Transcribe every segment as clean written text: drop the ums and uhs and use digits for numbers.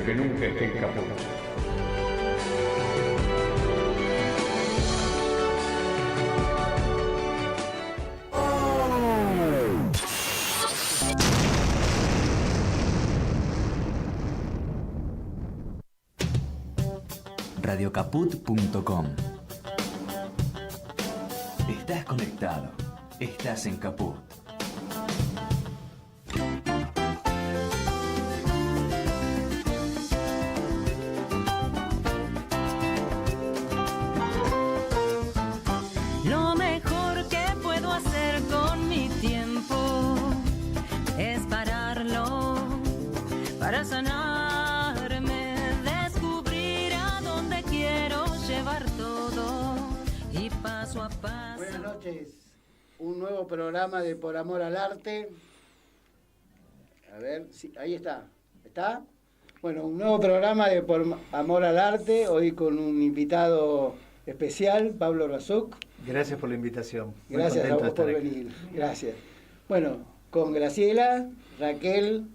que nunca esté en caput. Radiocaput.com. Estás conectado. Estás en Caput. Lo mejor que puedo hacer con mi tiempo es pararlo para sanarme, descubrir a dónde quiero llevar todo y paso a paso. Buenas noches, un nuevo programa de Por Amor al Arte. A ver, sí, ahí está. ¿Está? Bueno, un nuevo programa de Por Amor al Arte, hoy con un invitado especial, Pablo Razuk. Gracias por la invitación. Muy Gracias a contento vos por de estar aquí. venir. Gracias. Bueno, con Graciela, Raquel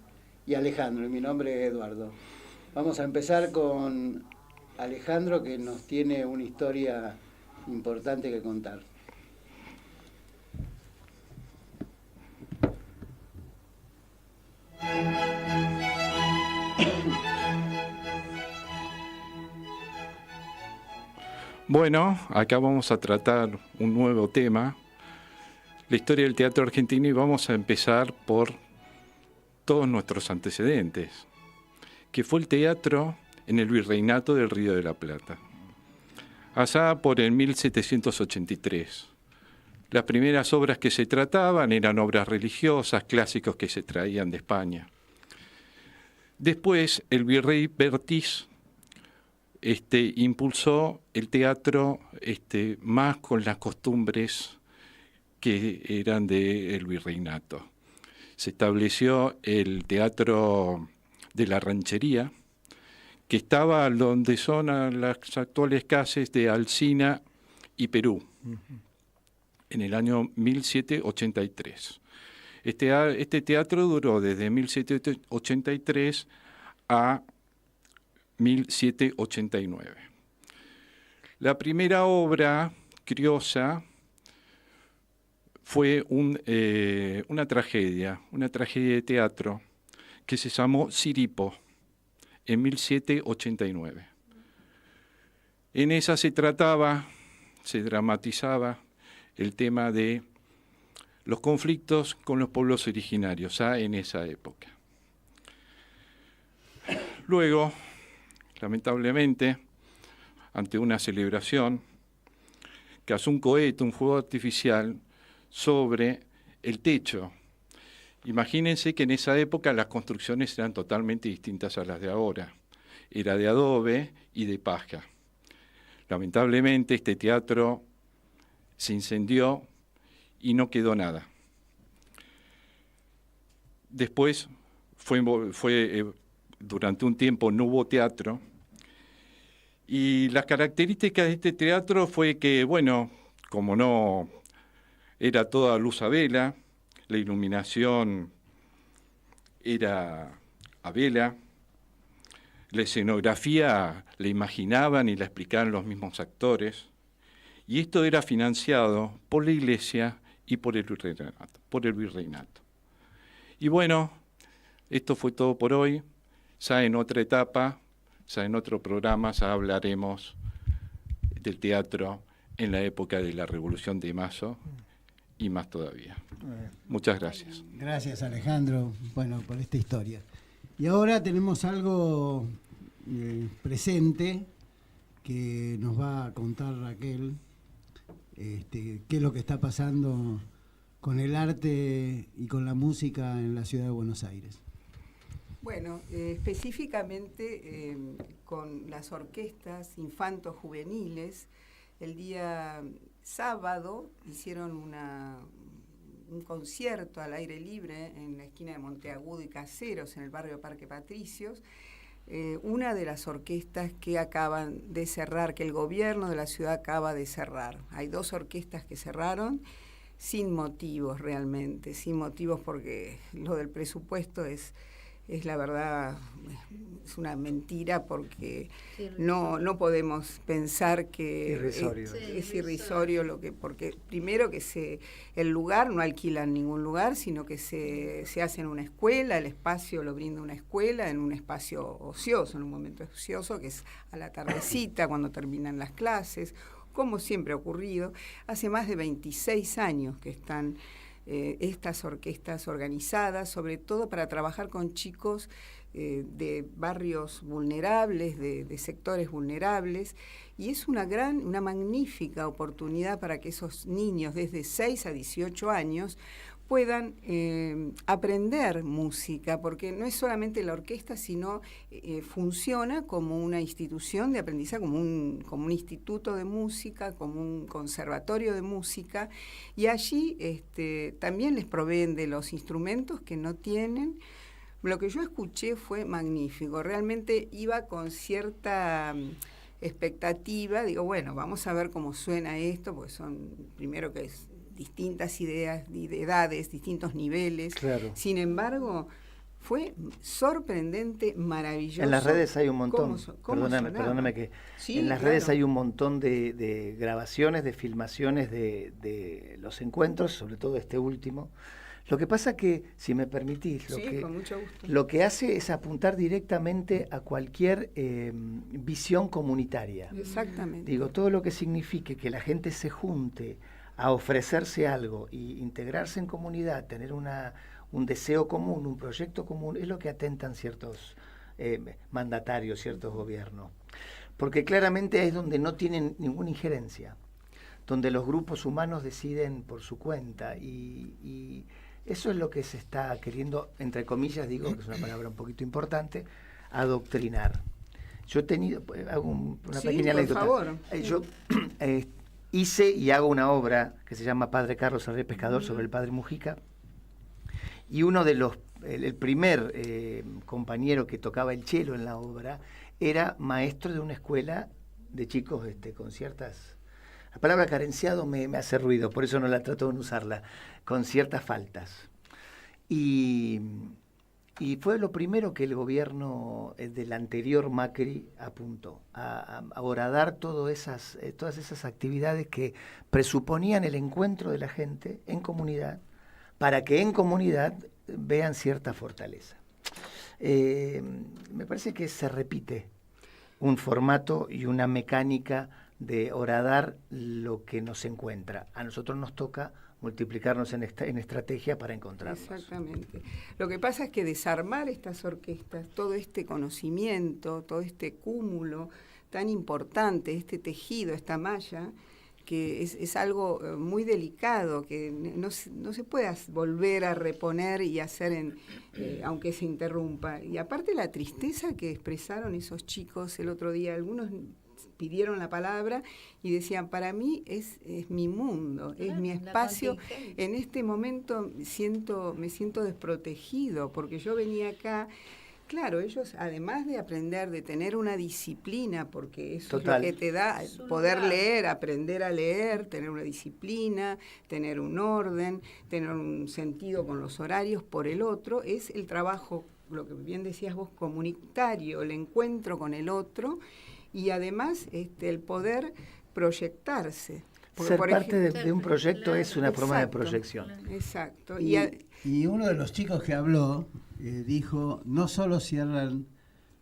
y Alejandro. Y mi nombre es Eduardo. Vamos a empezar con Alejandro, que nos tiene una historia importante que contar. Bueno, acá vamos a tratar un nuevo tema, la historia del teatro argentino, y vamos a empezar por todos nuestros antecedentes, que fue el teatro en el Virreinato del Río de la Plata, allá por el 1783. Las primeras obras que se trataban eran obras religiosas, clásicos que se traían de España. Después, el virrey Bertis impulsó el teatro más con las costumbres que eran del virreinato. Se estableció el teatro de la Ranchería, que estaba donde son las actuales calles de Alsina y Perú, en el año 1783. Este teatro duró desde 1783 a 1789. La primera obra criolla fue una tragedia de teatro que se llamó Siripo, en 1789. En esa se dramatizaba el tema de los conflictos con los pueblos originarios, ya en esa época. Luego, lamentablemente, ante una celebración, cayó un cohete, un fuego artificial, sobre el techo. Imagínense que en esa época las construcciones eran totalmente distintas a las de ahora. Era de adobe y de paja. Lamentablemente este teatro se incendió y no quedó nada. Después durante un tiempo no hubo teatro, y las características de este teatro fue que, bueno, como no era toda luz a vela, la iluminación era a vela, la escenografía la imaginaban y la explicaban los mismos actores, y esto era financiado por la Iglesia y por el virreinato. Y bueno, esto fue todo por hoy. Ya en otra etapa, ya en otro programa, ya hablaremos del teatro en la época de la Revolución de Mayo y más todavía. Muchas gracias. Gracias, Alejandro, bueno, por esta historia. Y ahora tenemos algo presente que nos va a contar Raquel, qué es lo que está pasando con el arte y con la música en la ciudad de Buenos Aires. Bueno, específicamente con las orquestas infanto-juveniles, el día sábado hicieron un concierto al aire libre en la esquina de Monteagudo y Caseros, en el barrio Parque Patricios. Una de las orquestas que acaban de cerrar, que el gobierno de la ciudad acaba de cerrar. Hay dos orquestas que cerraron sin motivos realmente, sin motivos porque lo del presupuesto es es la verdad, es una mentira porque Sí, no podemos pensar que Irrisorio. es irrisorio porque primero que el lugar no alquila en ningún lugar, sino que se hace en una escuela, el espacio lo brinda una escuela, en un espacio ocioso, en un momento ocioso, que es a la tardecita, cuando terminan las clases, como siempre ha ocurrido. Hace más de 26 años que están estas orquestas organizadas, sobre todo para trabajar con chicos de barrios vulnerables, de sectores vulnerables, y es una magnífica oportunidad para que esos niños desde 6 a 18 años puedan aprender música, porque no es solamente la orquesta, sino funciona como una institución de aprendizaje, como un instituto de música, como un conservatorio de música, y allí también les proveen de los instrumentos que no tienen. Lo que yo escuché fue magnífico, realmente iba con cierta expectativa, digo, bueno, vamos a ver cómo suena esto, porque son, primero que es distintas ideas, de edades, distintos niveles. Claro. Sin embargo, fue sorprendente, maravilloso. En las redes hay un montón, ¿Cómo perdóname que Sí, en las claro. redes hay un montón de grabaciones, de filmaciones de los encuentros, sobre todo este último. Lo que pasa que, si me permitís, con mucho gusto. lo que hace es apuntar directamente a cualquier visión comunitaria. Exactamente. Digo, todo lo que signifique que la gente se junte a ofrecerse algo y integrarse en comunidad, tener un deseo común, un proyecto común, es lo que atentan ciertos mandatarios, ciertos gobiernos. Porque claramente es donde no tienen ninguna injerencia, donde los grupos humanos deciden por su cuenta y eso es lo que se está queriendo, entre comillas, digo, que es una palabra un poquito importante, adoctrinar. Yo he tenido, hago una pequeña anécdota. Por favor. Yo hice y hago una obra que se llama Padre Carlos el Rey Pescador sobre el Padre Mujica, y uno de el primer compañero que tocaba el cello en la obra era maestro de una escuela de chicos con ciertas... La palabra carenciado me hace ruido, por eso no la trato de usarla, con ciertas faltas. Y fue lo primero que el gobierno del anterior Macri apuntó, a horadar todas esas actividades que presuponían el encuentro de la gente en comunidad, para que en comunidad vean cierta fortaleza. Me parece que se repite un formato y una mecánica de horadar lo que nos encuentra. A nosotros nos toca multiplicarnos en estrategia para encontrarnos. Exactamente. Lo que pasa es que desarmar estas orquestas, todo este conocimiento, todo este cúmulo tan importante, este tejido, esta malla, que es algo muy delicado, que no se puede volver a reponer y hacer aunque se interrumpa. Y aparte la tristeza que expresaron esos chicos el otro día, algunos pidieron la palabra y decían, para mí es mi mundo, es mi espacio. En este momento me siento desprotegido, porque yo venía acá. Claro, ellos, además de aprender, de tener una disciplina, porque eso Total. es lo que te da poder leer, aprender a leer, tener una disciplina, tener un orden, tener un sentido con los horarios por el otro, es el trabajo, lo que bien decías vos, comunitario, el encuentro con el otro, y además el poder proyectarse. Porque, Ser por parte ejemplo, de un proyecto es una forma de exacto, proyección. Exacto. Y uno de los chicos que habló dijo, no solo cierran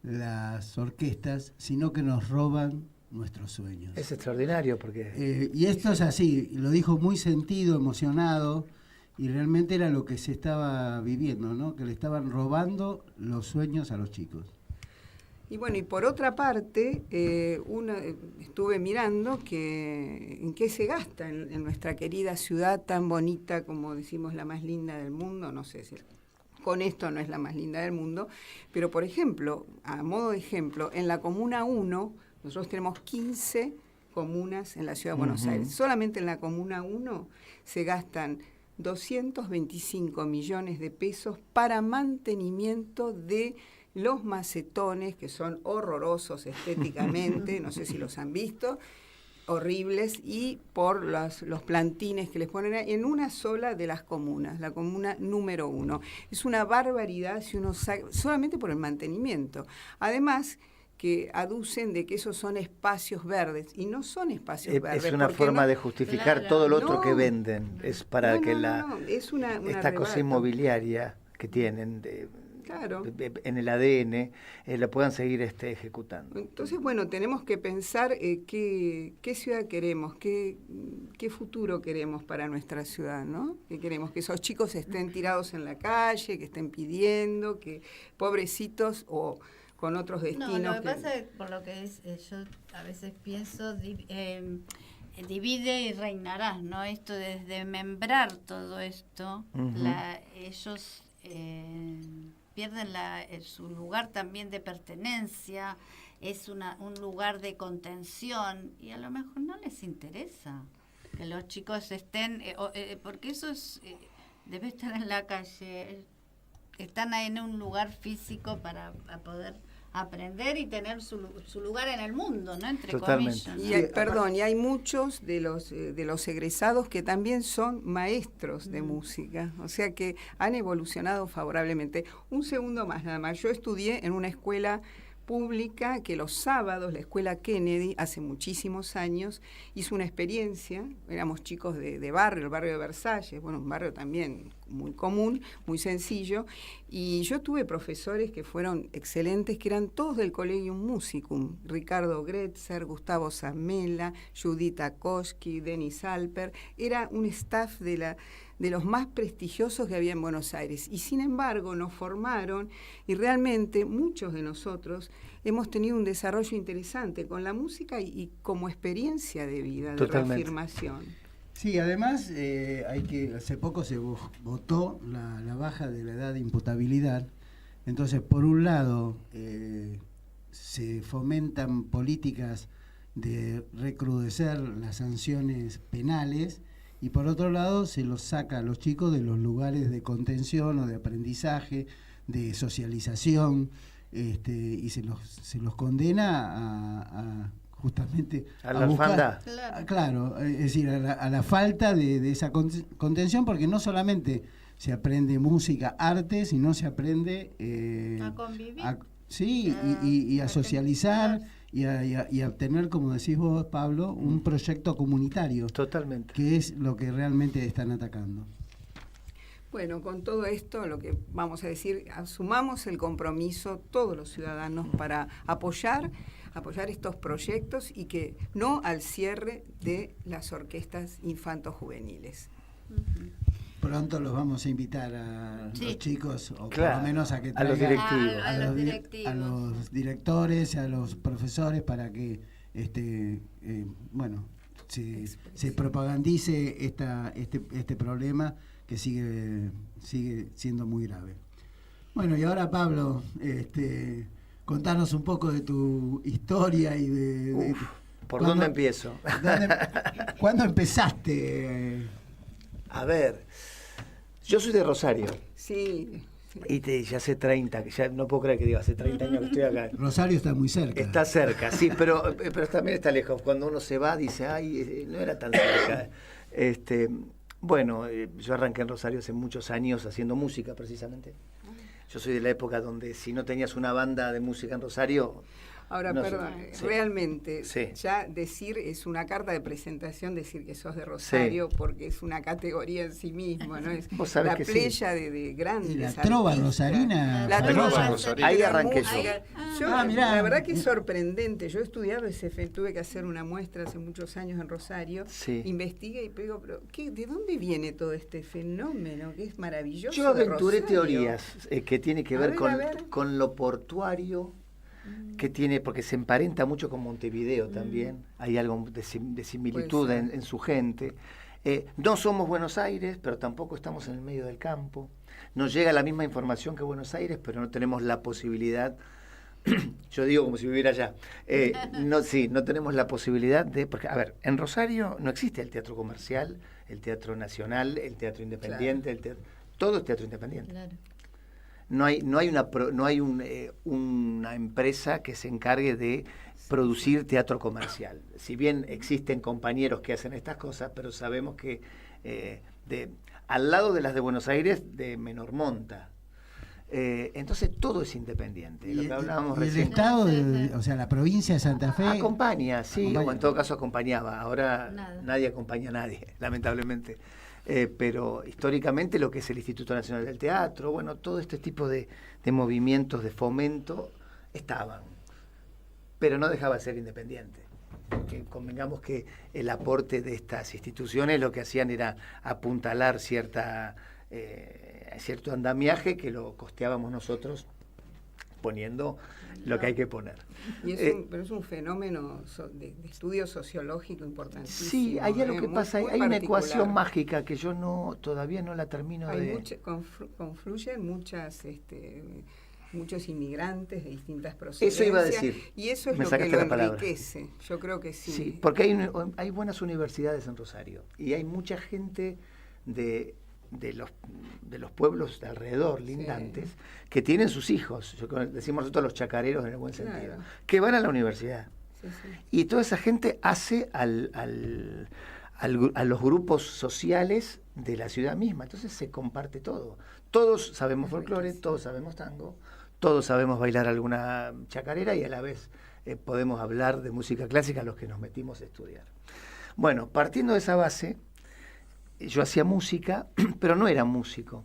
las orquestas, sino que nos roban nuestros sueños. Es extraordinario porque... Y esto es así, lo dijo muy sentido, emocionado, y realmente era lo que se estaba viviendo, ¿no? Que le estaban robando los sueños a los chicos. Y bueno, y por otra parte, estuve mirando en qué se gasta en nuestra querida ciudad tan bonita, como decimos, la más linda del mundo. No sé si con esto no es la más linda del mundo, pero por ejemplo, a modo de ejemplo, en la Comuna 1, nosotros tenemos 15 comunas en la Ciudad de Buenos Aires. Solamente en la Comuna 1 se gastan 225 millones de pesos para mantenimiento de los macetones, que son horrorosos estéticamente, no sé si los han visto, horribles y por los plantines que les ponen en una sola de las comunas, la comuna número 1. Es una barbaridad si uno solamente por el mantenimiento. Además, que aducen de que esos son espacios verdes, y no son espacios verdes. Es una forma de justificar todo lo otro que venden. Es para que es una esta cosa arrebato. inmobiliaria que tienen Claro. en el ADN, la puedan seguir ejecutando. Entonces, bueno, tenemos que pensar qué ciudad queremos, qué futuro queremos para nuestra ciudad, ¿no? ¿Qué queremos? Que esos chicos estén tirados en la calle, que estén pidiendo, que pobrecitos o con otros destinos. No, lo que pasa es, por lo que es, yo a veces pienso, divide y reinarás, ¿no? Esto de desmembrar todo esto, ellos pierden su lugar también de pertenencia, es un lugar de contención, y a lo mejor no les interesa que los chicos estén, porque eso debe estar en la calle, están en un lugar físico para poder aprender y tener su lugar en el mundo, ¿no? Entre Totalmente. comillas. ¿no? Y hay muchos de los egresados que también son maestros de música, o sea que han evolucionado favorablemente. Un segundo más, nada más. Yo estudié en una escuela pública que los sábados, la escuela Kennedy, hace muchísimos años, hizo una experiencia, éramos chicos de barrio, el barrio de Versalles, bueno, un barrio también muy común, muy sencillo, y yo tuve profesores que fueron excelentes, que eran todos del Collegium Musicum, Ricardo Gretzer, Gustavo Zamela, Judith Akoski, Denis Alper, era un staff de los más prestigiosos que había en Buenos Aires. Y sin embargo nos formaron y realmente muchos de nosotros hemos tenido un desarrollo interesante con la música y como experiencia de vida, de reafirmación. Sí, además hace poco se votó la baja de la edad de imputabilidad. Entonces, por un lado, se fomentan políticas de recrudecer las sanciones penales, y por otro lado se los saca a los chicos de los lugares de contención o de aprendizaje, de socialización, y se los condena justamente a la orfandad. Claro, es decir, a la falta de esa contención, porque no solamente se aprende música, arte, sino se aprende a convivir. Y a socializar. Y a tener, como decís vos, Pablo, un proyecto comunitario. Totalmente. Que es lo que realmente están atacando. Bueno, con todo esto, lo que vamos a decir, asumamos el compromiso todos los ciudadanos para apoyar estos proyectos y que no al cierre de las orquestas infanto-juveniles. Pronto los vamos a invitar a los chicos, o claro, por lo menos a que a los directivos, a los directores, a los profesores, para que se propagandice este problema que sigue siendo muy grave. Bueno, y ahora, Pablo, contanos un poco de tu historia y ¿por dónde empiezo? ¿Cuándo empezaste? A ver, yo soy de Rosario. Sí. Y ya hace 30, ya no puedo creer que diga, hace 30 años que estoy acá. Rosario está muy cerca. Está cerca, sí, pero también está lejos. Cuando uno se va, dice, ay, no era tan cerca. Bueno, yo arranqué en Rosario hace muchos años haciendo música, precisamente. Yo soy de la época donde si no tenías una banda de música en Rosario... Ahora, no, perdón, sí. Realmente, sí. Ya decir, es una carta de presentación decir que sos de Rosario, sí. Porque es una categoría en sí mismo, ¿no? Es la playa sí. de grandes y la artistas. Trova rosarina. La trova rosarina. Ahí arranqué yo. La verdad que es sorprendente. Yo he estudiado tuve que hacer una muestra hace muchos años en Rosario, sí. Investigué y digo, pero ¿de dónde viene todo este fenómeno? Que es maravilloso. Yo aventuré teorías que tiene que ver ver. con lo portuario, que tiene, porque se emparenta mucho con Montevideo también, hay algo de similitud en su gente. No somos Buenos Aires, pero tampoco estamos en el medio del campo. Nos llega la misma información que Buenos Aires, pero no tenemos la posibilidad, yo digo como si viviera allá, no tenemos la posibilidad de, porque, a ver, en Rosario no existe el teatro comercial, el teatro nacional, el teatro independiente, claro. Todo es teatro independiente. Claro. no hay una empresa que se encargue de producir teatro comercial. Si bien existen compañeros que hacen estas cosas, pero sabemos que al lado de las de Buenos Aires, de menor monta. Entonces todo es independiente. Lo que hablábamos el recién. Estado, o sea, la provincia de Santa Fe... Acompaña, sí, acompaña. o en todo caso acompañaba. Ahora Nada. nadie acompaña a nadie, lamentablemente. Pero históricamente lo que es el Instituto Nacional del Teatro, bueno, todo este tipo de movimientos de fomento estaban, pero no dejaba de ser independiente. Porque convengamos que el aporte de estas instituciones lo que hacían era apuntalar cierto andamiaje que lo costeábamos nosotros poniendo lo que hay que poner. Pero es un fenómeno de estudio sociológico importantísimo. Sí, hay algo que muy, pasa, muy hay una particular. ecuación mágica que yo todavía no la termino de... Confluyen muchos inmigrantes de distintas procedencias. Eso iba a decir. Y eso es Me lo que sacaste lo la palabra. enriquece. Yo creo que sí. Sí, porque hay buenas universidades en Rosario y hay mucha gente de los pueblos de alrededor, lindantes, que tienen sus hijos, decimos nosotros los chacareros en el buen sentido, Claro. que van a la universidad. Sí, sí. Y toda esa gente hace a los grupos sociales de la ciudad misma. Entonces se comparte todo. Todos sabemos folclore, todos sabemos tango, todos sabemos bailar alguna chacarera y a la vez podemos hablar de música clásica a los que nos metimos a estudiar. Bueno, partiendo de esa base, yo hacía música, pero no era músico.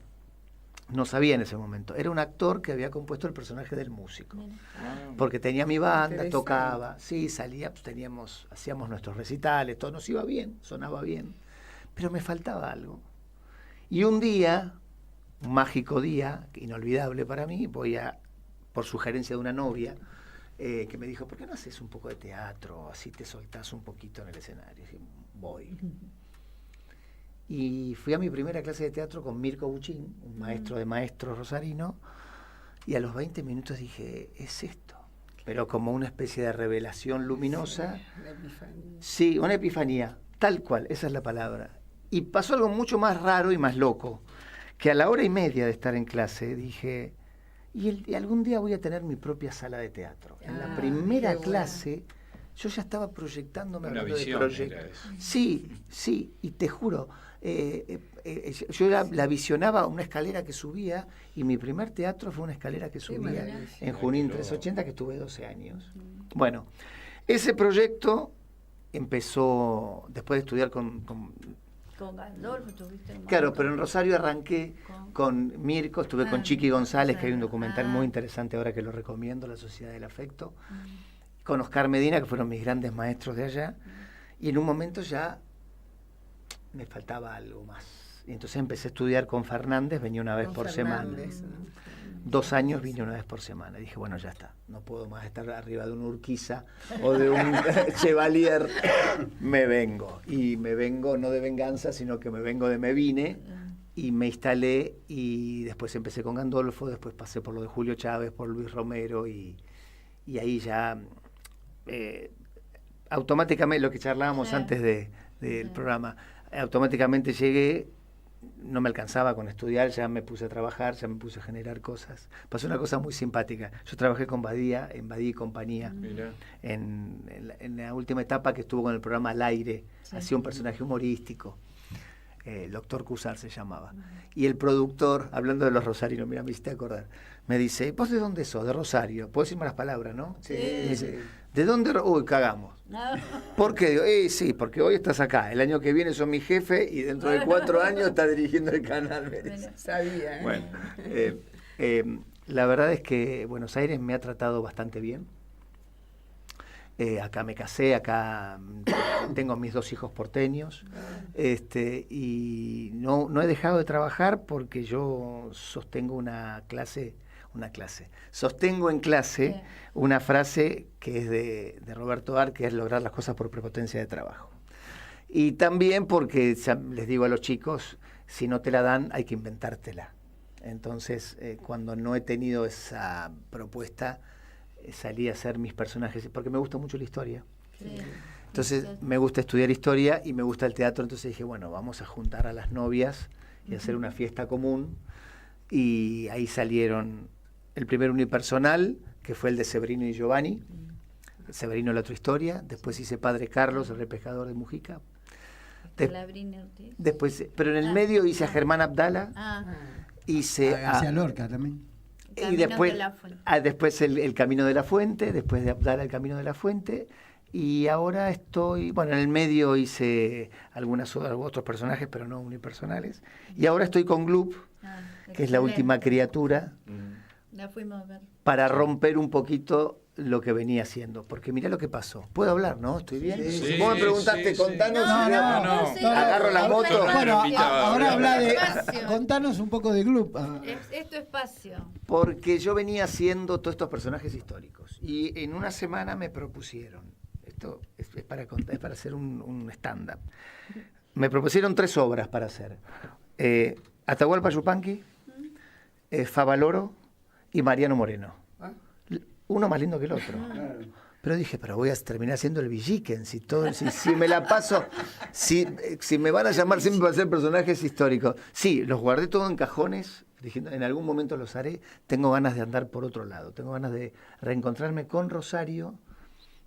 No sabía en ese momento. Era un actor que había compuesto el personaje del músico. Porque tenía mi banda, Interesante. tocaba, sí, salía, pues hacíamos nuestros recitales, todo nos iba bien, sonaba bien, pero me faltaba algo. Y un día, un mágico día, inolvidable para mí, por sugerencia de una novia, que me dijo, ¿por qué no haces un poco de teatro? Así te soltás un poquito en el escenario. Y dije, voy. Y fui a mi primera clase de teatro con Mirko Buchín, un maestro de maestros rosarino, y a los 20 minutos dije, es esto. Pero como una especie de revelación luminosa. La epifanía. Sí, una epifanía, tal cual, esa es la palabra. Y pasó algo mucho más raro y más loco, que a la hora y media de estar en clase dije, y algún día voy a tener mi propia sala de teatro. En la primera qué bueno. clase yo ya estaba proyectándome Una hablando de visión proyectos. era eso. Sí, y te juro, yo la visionaba una escalera que subía, y mi primer teatro fue una escalera que subía maravilla. en Junín 380, que estuve 12 años. Bueno, ese proyecto empezó después de estudiar con Gandolfo tuviste un claro, montón. pero en Rosario arranqué con Mirko, estuve con Chiqui González, que hay un documental muy interesante ahora que lo recomiendo, La Sociedad del Afecto, con Oscar Medina, que fueron mis grandes maestros de allá, y en un momento ya me faltaba algo más. Y entonces empecé a estudiar con Fernández, venía una vez Con por Fernández, semana. ¿no? 2 años vine una vez por semana. Y dije, bueno, ya está, no puedo más estar arriba de un Urquiza o de un Chevalier. Me vengo. Y me vengo no de venganza, sino que me vine y me instalé, y después empecé con Gandolfo, después pasé por lo de Julio Chávez, por Luis Romero, y ahí ya automáticamente, lo que charlábamos antes del programa, automáticamente llegué. No me alcanzaba con estudiar, ya me puse a trabajar, ya me puse a generar cosas. Pasó una cosa muy simpática. Yo trabajé con Badía, en Badía y Compañía, Mirá. en la última etapa que estuvo con el programa Al Aire. Hacía un personaje humorístico. El doctor Cusar se llamaba. Y el productor, hablando de los rosarinos, mira, me hiciste acordar, me dice, ¿vos de dónde sos? De Rosario. ¿Puedo decirme las palabras, no? Sí. Me dice, ¿de dónde? Uy, cagamos. No. ¿Por qué? Digo, sí, porque hoy estás acá, el año que viene sos mi jefe y dentro de 4 años estás dirigiendo el canal. Me dice. Sabía, ¿eh? Bueno, la verdad es que Buenos Aires me ha tratado bastante bien. Acá me casé, acá tengo mis 2 hijos porteños, y no he dejado de trabajar porque yo sostengo sostengo en clase una frase que es de Roberto Ar, que es lograr las cosas por prepotencia de trabajo. Y también porque les digo a los chicos, si no te la dan hay que inventártela. Entonces, cuando no he tenido esa propuesta, salí a hacer mis personajes, porque me gusta mucho la historia. Sí. Entonces me gusta estudiar historia y me gusta el teatro, entonces dije, bueno, vamos a juntar a las novias y hacer una fiesta común y ahí salieron el primer unipersonal, que fue el de Severino y Giovanni. Severino, la otra historia. Después hice Padre Carlos, el Rey Pescador de Mujica. Después, pero en el medio hice a Germán Abdala. Hice a García Lorca también. Y después, después el Camino de la Fuente, después de Abdala el Camino de la Fuente. Y ahora estoy, bueno, en el medio hice algunos otros personajes, pero no unipersonales. Y ahora estoy con Gloop, que es la última criatura, la fuimos a ver. Para romper un poquito lo que venía haciendo. Porque mirá lo que pasó. ¿Puedo hablar, no? ¿Estoy bien? Sí, Vos me preguntaste, sí, contanos. No. Agarro la moto. Bueno, ahora habla de... Contanos un poco de Gloop. Es tu espacio. Porque yo venía haciendo todos estos personajes históricos. Y en una semana me propusieron, esto es para contar, es para hacer un stand-up. Me propusieron 3 obras para hacer. Atahualpa Yupanqui, Favaloro y Mariano Moreno. Uno más lindo que el otro. Pero dije, pero voy a terminar siendo el Villiquen, si me la paso, si me van a llamar siempre para hacer personajes históricos. Sí, los guardé todos en cajones, diciendo, en algún momento los haré. Tengo ganas de andar por otro lado, tengo ganas de reencontrarme con Rosario,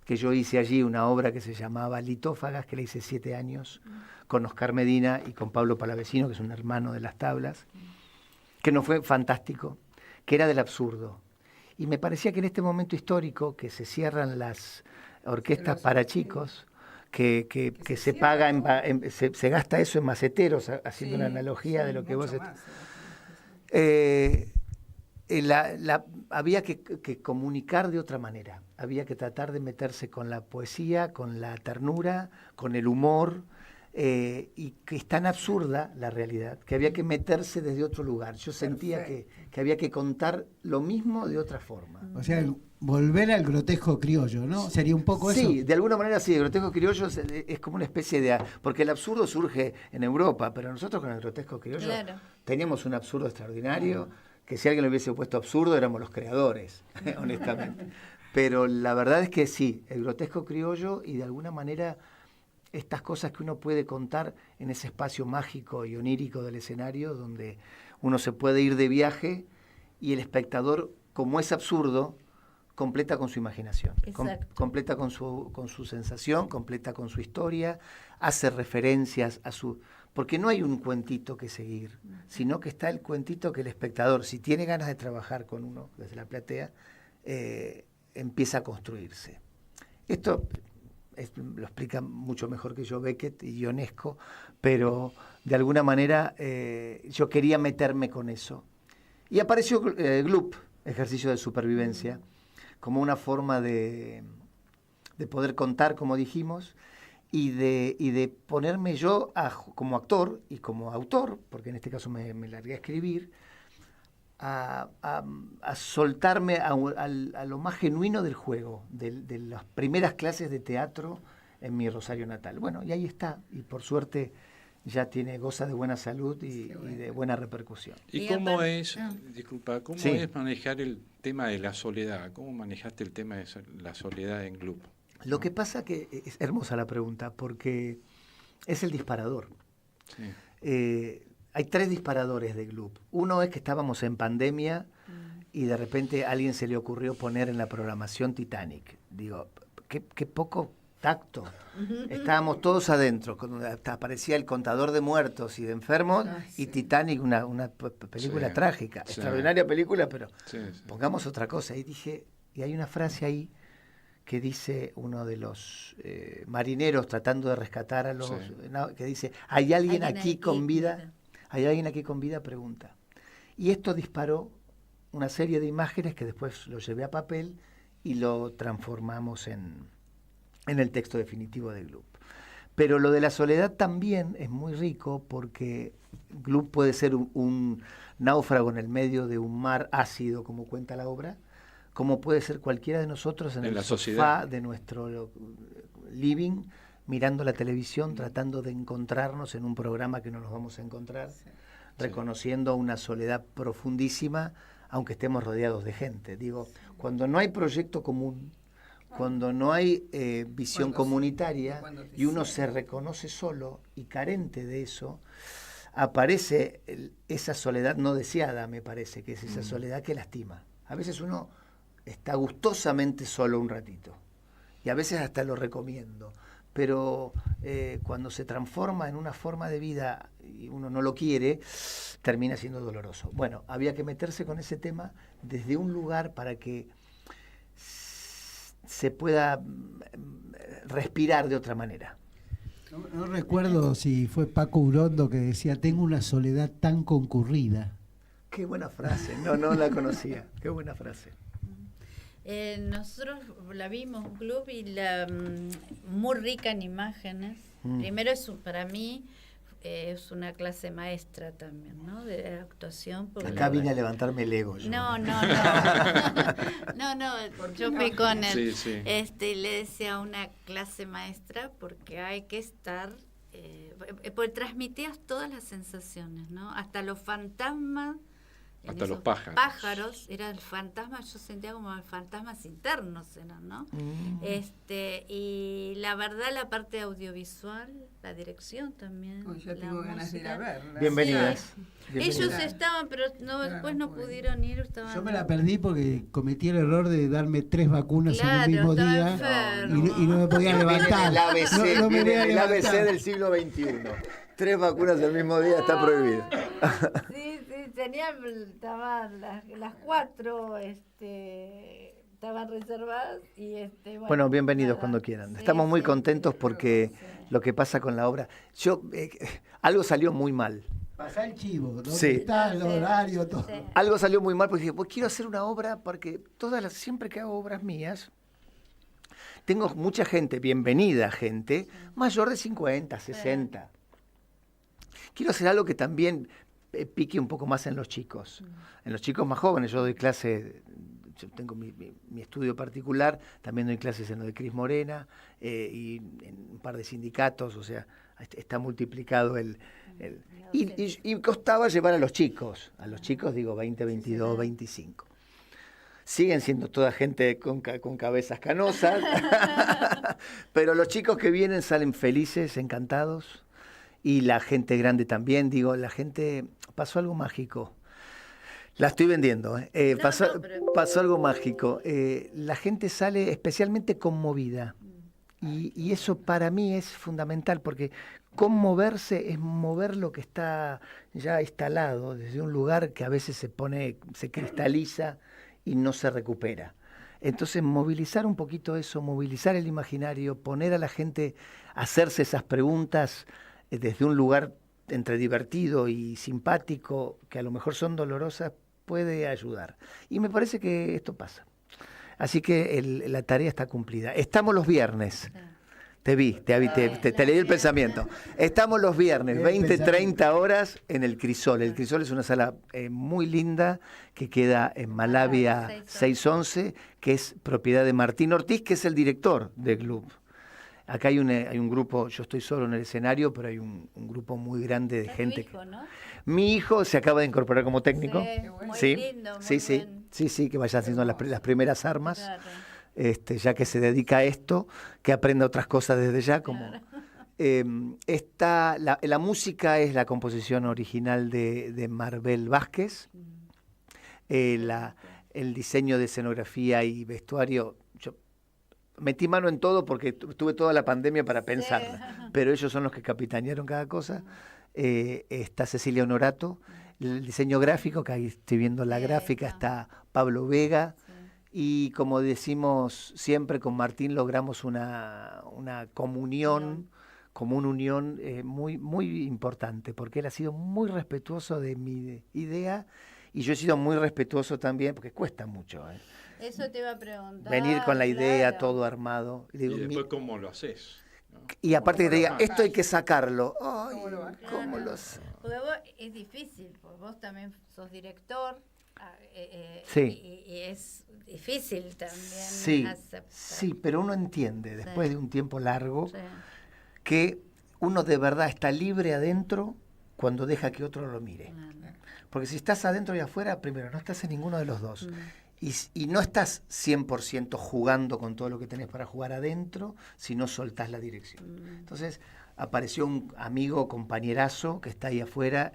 que yo hice allí una obra que se llamaba Litófagas, que la hice 7 años, con Oscar Medina y con Pablo Palavecino, que es un hermano de Las Tablas, que nos fue fantástico, que era del absurdo. Y me parecía que en este momento histórico, que se cierran las orquestas para chicos, que se paga, se gasta eso en maceteros, haciendo una analogía de lo que vos... había que comunicar de otra manera, había que tratar de meterse con la poesía, con la ternura, con el humor, y que es tan absurda la realidad, que había que meterse desde otro lugar. Yo sentía que había que contar lo mismo de otra forma. O sea, volver al grotesco criollo, ¿no? Sería un poco eso. Sí, de alguna manera sí, el grotesco criollo es como una especie de... Porque el absurdo surge en Europa, pero nosotros con el grotesco criollo teníamos un absurdo extraordinario, que si alguien le hubiese puesto absurdo éramos los creadores, honestamente. Pero la verdad es que sí, el grotesco criollo y de alguna manera... estas cosas que uno puede contar en ese espacio mágico y onírico del escenario, donde uno se puede ir de viaje y el espectador, como es absurdo, completa con su imaginación, completa con su sensación, completa con su historia, hace referencias a su... Porque no hay un cuentito que seguir, sino que está el cuentito que el espectador, si tiene ganas de trabajar con uno desde la platea, empieza a construirse. Esto... lo explica mucho mejor que yo Beckett y Ionesco, pero de alguna manera yo quería meterme con eso. Y apareció Gloop, ejercicio de supervivencia, como una forma de poder contar, como dijimos, y de ponerme yo como actor y como autor, porque en este caso me largué a escribir, a soltarme a lo más genuino del juego, de las primeras clases de teatro en mi Rosario natal. Bueno, y ahí está, y por suerte ya goza de buena salud y de buena repercusión. ¿Y cómo es, disculpa, cómo es manejar el tema de la soledad? ¿Cómo manejaste el tema de la soledad en Gloop? Lo que pasa que es hermosa la pregunta, porque es el disparador. Sí. Hay 3 disparadores de Gloop. Uno es que estábamos en pandemia y de repente a alguien se le ocurrió poner en la programación Titanic. Digo, qué poco tacto. Estábamos todos adentro, cuando hasta aparecía el contador de muertos y de enfermos, y Titanic, una película trágica, extraordinaria película, pero pongamos otra cosa. Y dije, y hay una frase ahí que dice uno de los marineros tratando de rescatar a los... que dice, ¿hay alguien aquí con vida? ¿Hay alguien aquí con vida? Pregunta. Y esto disparó una serie de imágenes que después lo llevé a papel y lo transformamos en el texto definitivo de Gloop. Pero lo de la soledad también es muy rico porque Gloop puede ser un náufrago en el medio de un mar ácido, como cuenta la obra, como puede ser cualquiera de nosotros en el sofá sociedad de nuestro living, mirando la televisión, tratando de encontrarnos en un programa que no nos vamos a encontrar, reconociendo una soledad profundísima, aunque estemos rodeados de gente. Digo, cuando no hay proyecto común, cuando no hay visión comunitaria y uno se reconoce solo y carente de eso, aparece esa soledad no deseada, me parece, que es esa soledad que lastima. A veces uno está gustosamente solo un ratito, y a veces hasta lo recomiendo, pero cuando se transforma en una forma de vida y uno no lo quiere, termina siendo doloroso. Bueno, había que meterse con ese tema desde un lugar para que se pueda respirar de otra manera. No recuerdo si fue Paco Urondo que decía, tengo una soledad tan concurrida. Qué buena frase, no la conocía, qué buena frase. Nosotros la vimos un club y muy rica en imágenes. Primero para mí es una clase maestra también, ¿no? De actuación. Acá vine a levantarme el ego. Yo. No, yo fui con él. Sí. Y le decía una clase maestra porque hay que estar, porque transmitías todas las sensaciones, ¿no? Hasta los fantasmas. Hasta los pájaros, era el fantasma, yo sentía como fantasmas internos eran, ¿no? Y la verdad la parte audiovisual, la dirección también. Yo tengo ganas de ir a verla. Bienvenidas. Ellos estaban, pero después no pudieron ir. Yo me la perdí porque cometí el error de darme 3 vacunas en un mismo estaba día enfermo. y no me podía levantar. El ABC, No me podía el ABC levantar. del siglo XXI. 3 vacunas al mismo día está prohibido. Sí, estaban las 4, estaban reservadas y Bueno, bienvenidos cuando quieran. Estamos muy contentos porque lo que pasa con la obra, algo salió muy mal. Pasá el chivo, ¿dónde Sí. está el horario? Todo. Sí. Algo salió muy mal porque dije, pues quiero hacer una obra porque siempre que hago obras mías, tengo mucha gente, bienvenida gente, mayor de 50, 60. Quiero hacer algo que también pique un poco más en los chicos. En los chicos más jóvenes, yo doy clase, yo tengo mi estudio particular, también doy clases en lo de Cris Morena y en un par de sindicatos, o sea, está multiplicado y costaba llevar a los chicos digo 20, 22, 25. Siguen siendo toda gente con cabezas canosas, pero los chicos que vienen salen felices, encantados. Y la gente grande también, digo, la gente, pasó algo mágico. La estoy vendiendo, pasó algo mágico. La gente sale especialmente conmovida. Y eso para mí es fundamental, porque conmoverse es mover lo que está ya instalado desde un lugar que a veces se cristaliza y no se recupera. Entonces, movilizar un poquito eso, movilizar el imaginario, poner a la gente a hacerse esas preguntas desde un lugar entre divertido y simpático, que a lo mejor son dolorosas, puede ayudar. Y me parece que esto pasa. Así que la tarea está cumplida. Estamos los viernes. Te leí el pensamiento. Estamos los viernes, 20, 30 horas en el Crisol. El Crisol es una sala muy linda que queda en Malavia 611, que es propiedad de Martín Ortiz, que es el director del club. Acá hay un grupo, yo estoy solo en el escenario, pero hay un grupo muy grande de gente. Tu hijo, ¿no? Mi hijo se acaba de incorporar como técnico. Muy lindo, muy bien. Sí, que vaya haciendo las primeras armas. Claro. Ya que se dedica a esto, que aprenda otras cosas desde ya. Como la música es la composición original de Marbel Vázquez. El diseño de escenografía y vestuario, yo metí mano en todo porque tuve toda la pandemia para pensarla, pero ellos son los que capitanearon cada cosa. Está Cecilia Honorato, el diseño gráfico, que ahí estoy viendo la gráfica, está Pablo Vega. Y como decimos siempre, con Martín logramos una comunión, como una unión muy, muy importante, porque él ha sido muy respetuoso de mi idea y yo he sido muy respetuoso también, porque cuesta mucho. Eso te iba a preguntar. Venir con la idea, claro. todo armado. Y después, ¿cómo lo haces? ¿No? Y aparte que te diga, esto hay que sacarlo. Ay, ¿Cómo lo Porque vos, es difícil, porque vos también sos director. Sí. Y es difícil también Sí, aceptar. sí, pero uno entiende, después de un tiempo largo, Sí. que uno de verdad está libre adentro cuando deja que otro lo mire. Claro. Porque si estás adentro y afuera, primero, no estás en ninguno de los dos. Y no estás 100% jugando con todo lo que tenés para jugar adentro si no soltás la dirección. Entonces, apareció un amigo, compañerazo, que está ahí afuera,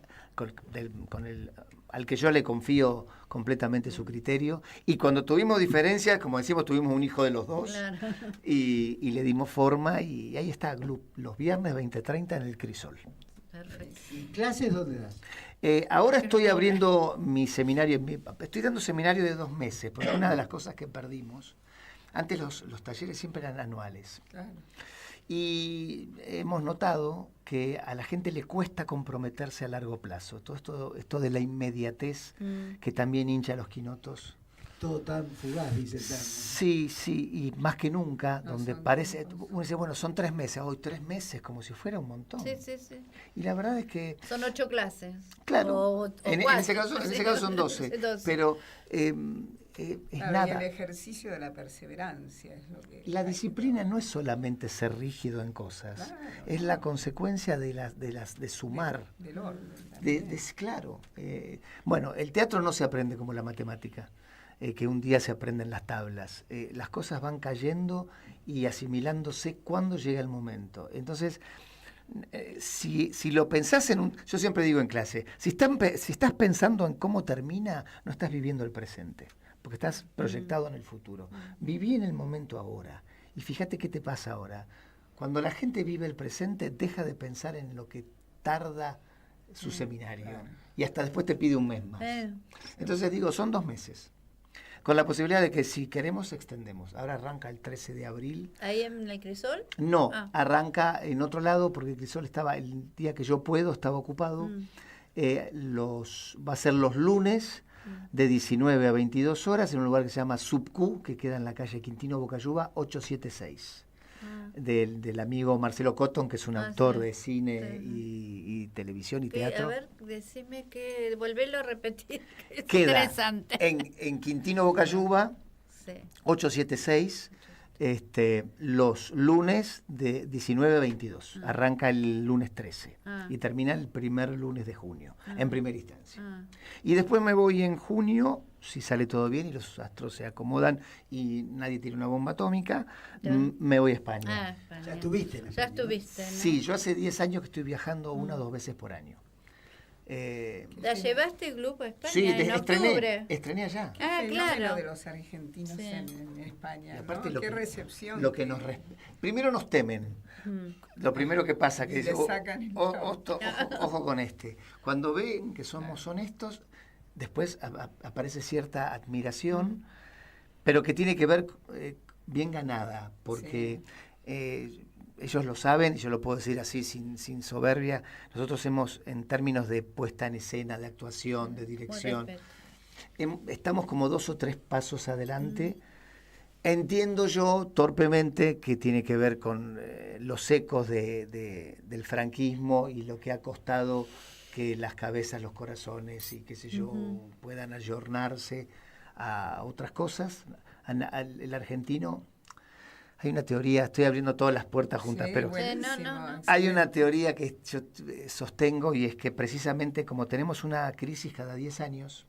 al que yo le confío completamente su criterio. Y cuando tuvimos diferencias, como decimos, tuvimos un hijo de los dos. Claro. Y le dimos forma y ahí está, los viernes 20:30 en el Crisol. Perfecto. ¿Y clases dónde das? Ahora estoy abriendo mi seminario, estoy dando seminario de 2 meses, porque una de las cosas que perdimos, antes los talleres siempre eran anuales. Claro. Y hemos notado que a la gente le cuesta comprometerse a largo plazo. Todo esto de la inmediatez que también hincha a los quinotos. Todo tan fugaz, dice el termo. Sí, y más que nunca, No, donde son parece, tiempos. uno dice, bueno, son 3 meses, hoy 3 meses, como si fuera un montón. Sí. Y la verdad es que, Son 8 clases. claro, O en ese caso son 12, pero es Claro, nada. y el ejercicio de la perseverancia es lo que... La disciplina no es solamente ser rígido en cosas, Claro, es la consecuencia de sumar. Del orden. De, también. claro. Bueno, el teatro no se aprende como la matemática, que un día se aprenden las tablas. Las cosas van cayendo y asimilándose cuando llega el momento. Entonces, si lo pensás yo siempre digo en clase, si estás pensando en cómo termina, no estás viviendo el presente, porque estás proyectado en el futuro. Viví en el momento ahora y fíjate qué te pasa ahora. Cuando la gente vive el presente, deja de pensar en lo que tarda su seminario, claro. y hasta después te pide un mes más. Entonces digo, son 2 meses, con la posibilidad de que si queremos extendemos. Ahora arranca el 13 de abril. ¿Ahí en el Crisol? No, Ah. arranca en otro lado porque el Crisol el día que yo puedo, estaba ocupado. Va a ser los lunes de 19 a 22 horas en un lugar que se llama Subcu, que queda en la calle Quintino Bocayuba 876. Del amigo Marcelo Cotton, que es un autor sí. de cine Sí. y televisión y Que, teatro. a ver, decime que... Volverlo a repetir. Es Queda interesante. en Quintino Bocayuba Sí. 876, los lunes de 19 a 22. Arranca el lunes 13 y termina el primer lunes de junio, en primera instancia. Y después me voy en junio, si sale todo bien y los astros se acomodan y nadie tiene una bomba atómica, me voy a España. España. Ya estuviste en Ya España, ¿no? estuviste, ¿no? Sí, yo hace 10 años que estoy viajando 1 o 2 veces por año. ¿La llevaste el grupo a España Sí, en octubre? estrené allá. Ah, El fenómeno claro. de los argentinos Sí. en España, Y aparte ¿no? Qué recepción. primero nos temen. Lo primero que pasa que Y dice, le sacan el ojo con este. Cuando ven que somos honestos, después aparece cierta admiración, pero que tiene que ver bien ganada, porque ellos lo saben, y yo lo puedo decir así sin soberbia. Nosotros hemos, en términos de puesta en escena, de actuación, de dirección, estamos como 2 o 3 pasos adelante. Entiendo yo torpemente que tiene que ver con los ecos del franquismo y lo que ha costado que las cabezas, los corazones y qué sé yo puedan ayornarse a otras cosas. El argentino, hay una teoría, estoy abriendo todas las puertas juntas, Sí, pero buenísimo, no. hay una teoría que yo sostengo y es que precisamente como tenemos una crisis cada 10 años,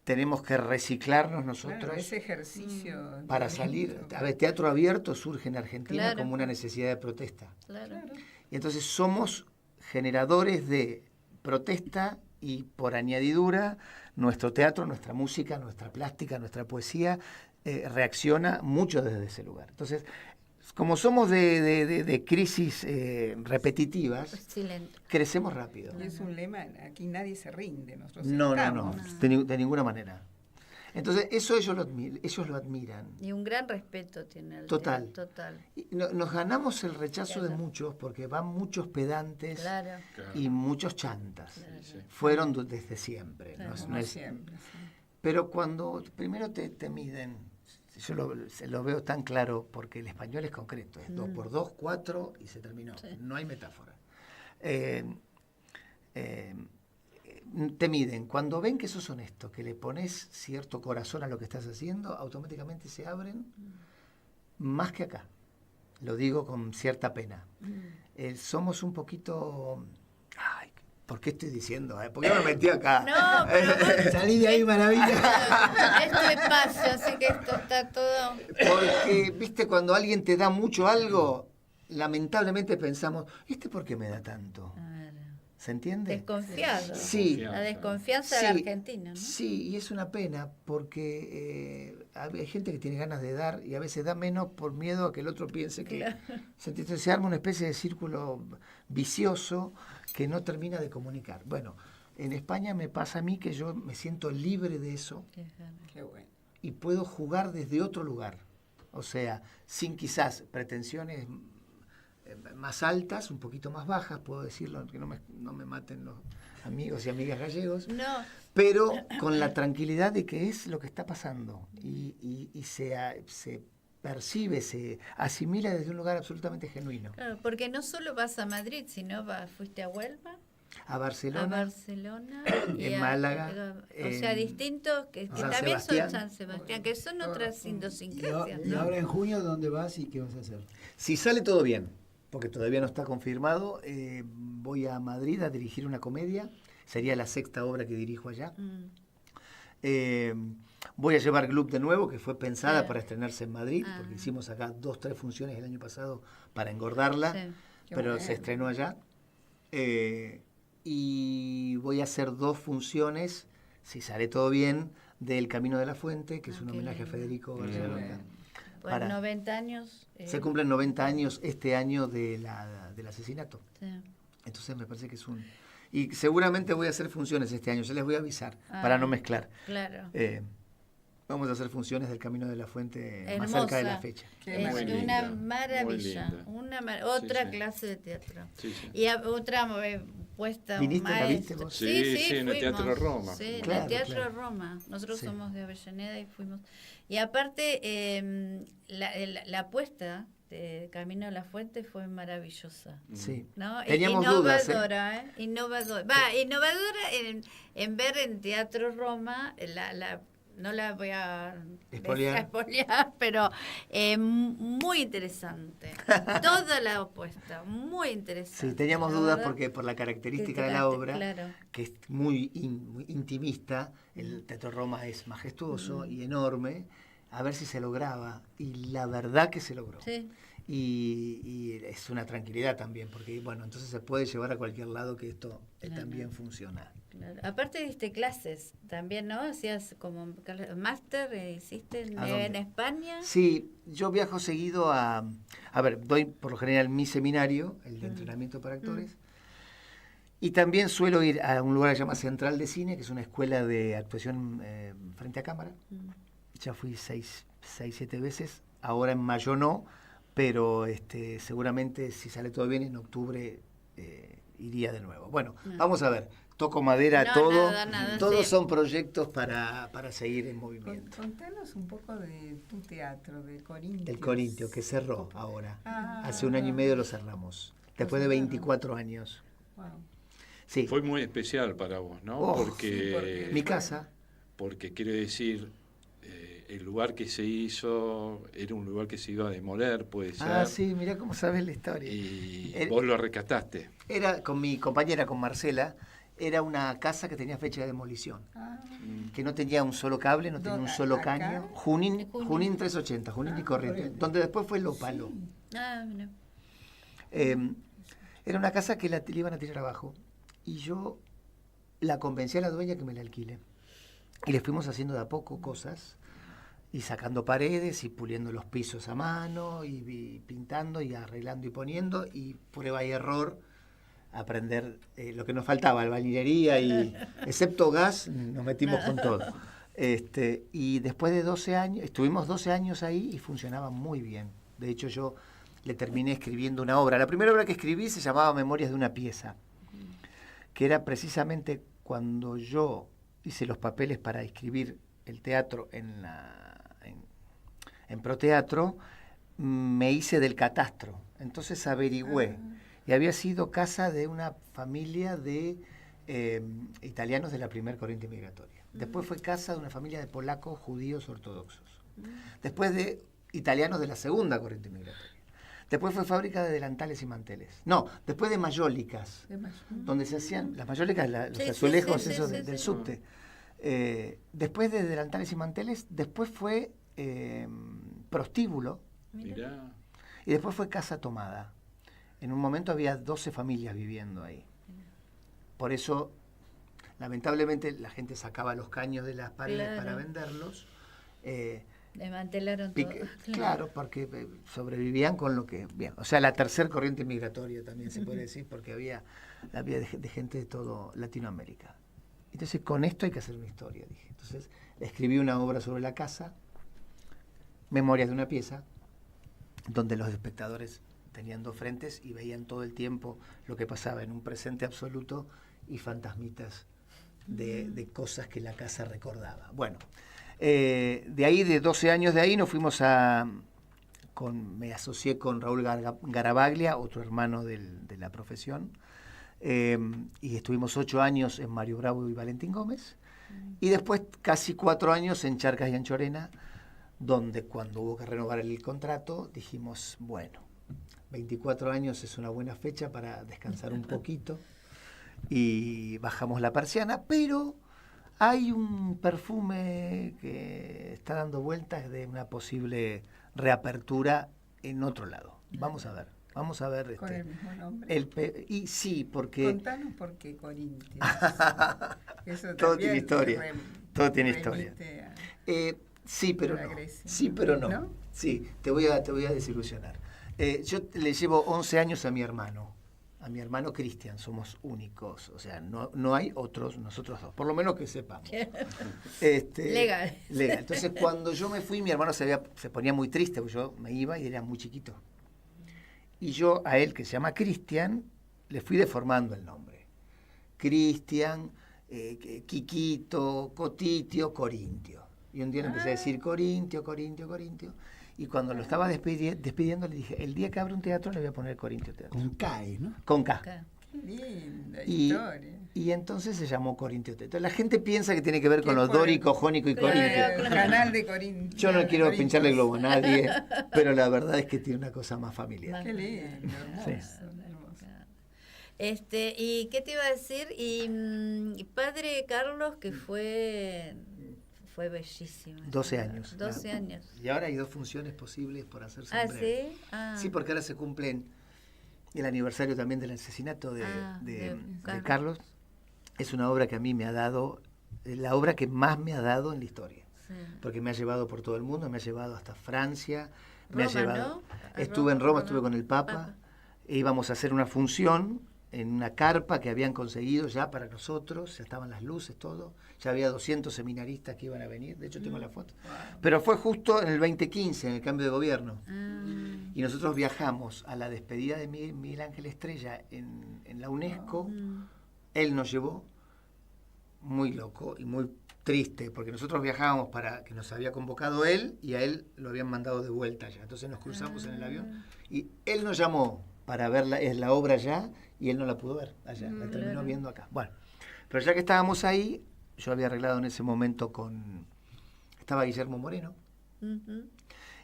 tenemos que reciclarnos nosotros. Claro, ese ejercicio. Para salir. A ver, teatro abierto surge en Argentina Claro. como una necesidad de protesta. Claro. Y entonces somos generadores de protesta y por añadidura nuestro teatro, nuestra música, nuestra plástica, nuestra poesía reacciona mucho desde ese lugar. Entonces, como somos de crisis repetitivas, Excelente. crecemos rápido. Y es un lema, aquí nadie se rinde. Nosotros No, estamos. de ninguna manera. Entonces, eso ellos lo admiran. Y un gran respeto tiene el Total. Total. Y nos ganamos el rechazo de muchos porque van muchos pedantes Claro. y muchos chantas. Claro. Fueron desde siempre. Claro. Como siempre. Sí. Pero cuando primero te miden, yo lo veo tan claro porque el español es concreto, es 2 por 2, 4 y se terminó. Sí. No hay metáfora. Te miden. Cuando ven que sos honesto, que le pones cierto corazón a lo que estás haciendo, automáticamente se abren más que acá. Lo digo con cierta pena. Somos un poquito... Ay, ¿por qué estoy diciendo? ¿Por qué me metí acá? No, pero Salí de ahí, maravilla. esto es espacio, así que esto está todo... Porque, viste, cuando alguien te da mucho algo, lamentablemente pensamos, ¿este por qué me da tanto? Claro. ¿Se entiende? Desconfiado. Sí. La desconfianza del argentino, ¿no? Sí, y es una pena porque hay gente que tiene ganas de dar y a veces da menos por miedo a que el otro piense que... Claro. Se arma una especie de círculo vicioso que no termina de comunicar. Bueno, en España me pasa a mí que yo me siento libre de eso Qué bueno. y puedo jugar desde otro lugar. O sea, sin quizás pretensiones más altas, un poquito más bajas, puedo decirlo, que no me maten los amigos y amigas gallegos, No, pero con la tranquilidad de que es lo que está pasando y se percibe, se asimila desde un lugar absolutamente genuino. claro, porque no solo vas a Madrid, sino fuiste a Huelva, A Barcelona, y en a Málaga, o sea, distintos que San también Sebastián. son San Sebastián, que son otras idiosincrasias, Y ¿no? ahora en junio, ¿dónde vas y qué vas a hacer? si sale todo bien, porque todavía no está confirmado, voy a Madrid a dirigir una comedia, sería la 6ª obra que dirijo allá. Voy a llevar Gluck de nuevo, que fue pensada Sí. para estrenarse en Madrid, porque hicimos acá 2, 3 funciones el año pasado para engordarla, Sí. pero Qué se bueno. estrenó allá. Y voy a hacer 2 funciones, si sale todo bien, del Camino de la Fuente, que es un qué homenaje a lindo. Federico García Lorca. Pues Para- 90 años. Se cumplen 90 años este año del asesinato. Sí. Entonces me parece que es un... Y seguramente voy a hacer funciones este año, ya les voy a avisar, para no mezclar. Claro. Vamos a hacer funciones del Camino de la Fuente más Hermosa. cerca de la fecha. Qué Es maravilla. una Muy maravilla, linda. otra sí. clase de teatro. Sí, sí. Y puesta ¿Viniste? ¿La viste maestra. vos? Sí, sí, en el Teatro fuimos. Roma. Sí, en Claro, el Teatro claro. Roma. Nosotros Sí. somos de Avellaneda y fuimos. Y aparte, la apuesta de Camino de la Fuente fue maravillosa. Sí. ¿No? Teníamos dudas. Innovadora, innovadora en ver en Teatro Roma no la voy a espolear, pero muy interesante. Toda la opuesta, muy interesante. Sí, teníamos la dudas verdad. porque por la característica Que de la obra, claro. que es muy intimista, el Teatro Roma es majestuoso y enorme, a ver si se lograba. Y la verdad que se logró. Sí. Y es una tranquilidad también, porque bueno, entonces se puede llevar a cualquier lado que esto también funciona. Claro. Aparte diste clases también, ¿no? Hacías como máster, hiciste ¿A dónde? en España. Sí, yo viajo seguido a ver, doy por lo general mi seminario, el de entrenamiento para actores, y también suelo ir a un lugar que se llama Central de Cine, que es una escuela de actuación frente a cámara. Ya fui 6, 7 veces, ahora en mayo no, pero seguramente si sale todo bien en octubre iría de nuevo. Bueno, vamos a ver, toco madera, No, todo, nada, todos sí. son proyectos para seguir en movimiento. Contanos un poco de tu teatro, del Corintio. El Corintio, que cerró ahora. Ah. Hace 1 año y medio lo cerramos, después de 24 años. Wow. Sí, Fue muy especial para vos, ¿no? Oh, porque mi casa. porque quiere decir, el lugar que se hizo era un lugar que se iba a demoler, puede ser. Ah, sí, mirá cómo sabes la historia. Y El- vos lo rescataste. Era con mi compañera, con Marcela, era una casa que tenía fecha de demolición, Ah, que no tenía un solo cable, no tenía un solo ¿Acá? caño. Junín, Junín. Junín 380, Junín y Corrientes, donde después fue Lópalo. Ah, mira. Era una casa que le iban a tirar abajo y yo la convencí a la dueña que me la alquile. Y le fuimos haciendo de a poco cosas y sacando paredes y puliendo los pisos a mano y pintando y arreglando y poniendo y prueba y error, aprender lo que nos faltaba, albañilería y excepto gas, nos metimos con todo. Y después de 12 años, estuvimos 12 años ahí y funcionaba muy bien. De hecho yo le terminé escribiendo una obra. La primera obra que escribí se llamaba Memorias de una pieza, que era precisamente cuando yo hice los papeles para escribir el teatro en Proteatro, me hice del catastro. Entonces averigüé. Y había sido casa de una familia de italianos de la primera corriente migratoria. Después fue casa de una familia de polacos judíos ortodoxos. Después de italianos de la segunda corriente migratoria. Después fue fábrica de delantales y manteles. No, después de mayólicas, donde se hacían las mayólicas, los Sí, azulejos sí, sí, esos sí, del sí. subte. Después de delantales y manteles, después fue prostíbulo Mirá. y después fue casa tomada. En un momento había 12 familias viviendo ahí. Por eso, lamentablemente, la gente sacaba los caños de las paredes para venderlos. Desmantelaron todo. Claro, porque sobrevivían con lo que... Bien, o sea, la tercera corriente migratoria también se puede decir, porque había de gente de todo Latinoamérica. Entonces, con esto hay que hacer una historia, dije. Entonces, escribí una obra sobre la casa, Memorias de una pieza, donde los espectadores tenían dos frentes y veían todo el tiempo lo que pasaba en un presente absoluto y fantasmitas de cosas que la casa recordaba. Bueno, de ahí, de 12 años de ahí, nos fuimos me asocié con Raúl Garavaglia, otro hermano de la profesión, y estuvimos 8 años en Mario Bravo y Valentín Gómez, y después casi 4 años en Charcas y Anchorena, donde cuando hubo que renovar el contrato, dijimos, bueno, 24 años es una buena fecha para descansar un poquito, y bajamos la persiana, pero hay un perfume que está dando vueltas de una posible reapertura en otro lado. Vamos a ver. Con el mismo nombre. Y sí, porque... Contanos por qué Corintios. Eso todo tiene historia. Todo tiene remite historia. a- Sí, pero a la no. Grecia. Sí, pero no. ¿No? Sí, te voy a desilusionar. Yo le llevo 11 años a mi hermano Cristian, somos únicos, o sea, no hay otros, nosotros dos, por lo menos que sepamos. Legal. Entonces, cuando yo me fui, mi hermano se ponía muy triste, porque yo me iba y era muy chiquito. Y yo a él, que se llama Cristian, le fui deformando el nombre. Cristian, Quiquito, Cotitio, Corintio. Y un día le empecé a decir Corintio. Y cuando lo estaba despidiendo, le dije, el día que abra un teatro le voy a poner Corintio Teatro. Con CAE, ¿no? Con K. Acá. Qué linda Y, historia. y entonces se llamó Corintio Teatro. La gente piensa que tiene que ver con ¿Qué los fue? dórico, jónico y Claro, corintio. El canal de Corintios. Yo no quiero pincharle globo a nadie, pero la verdad es que tiene una cosa más familiar. Qué lindo, Sí. hermoso. ¿Y qué te iba a decir? Y padre Carlos, que fue bellísimo. 12 años. 12 años. Y ahora hay 2 funciones posibles por hacerse Ah, en breve. ¿sí? Ah. Sí, porque ahora se cumplen el aniversario también del asesinato de Carlos. Es una obra que a mí me ha dado, la obra que más me ha dado en la historia. Sí. Porque me ha llevado por todo el mundo, me ha llevado hasta Francia, Roma, ¿no? Estuve en Roma, estuve con el Papa, e íbamos a hacer una función en una carpa que habían conseguido ya para nosotros, ya estaban las luces, todo, ya había 200 seminaristas que iban a venir, de hecho tengo la foto. Pero fue justo en el 2015, en el cambio de gobierno. Y nosotros viajamos a la despedida de Miguel Ángel Estrella en la UNESCO. Él nos llevó, muy loco y muy triste, porque nosotros viajábamos para que nos había convocado él y a él lo habían mandado de vuelta ya. Entonces nos cruzamos en el avión y él nos llamó para ver la obra allá y él no la pudo ver allá, la terminó Claro. viendo acá. Bueno, pero ya que estábamos ahí, yo había arreglado en ese momento estaba Guillermo Moreno Ujú.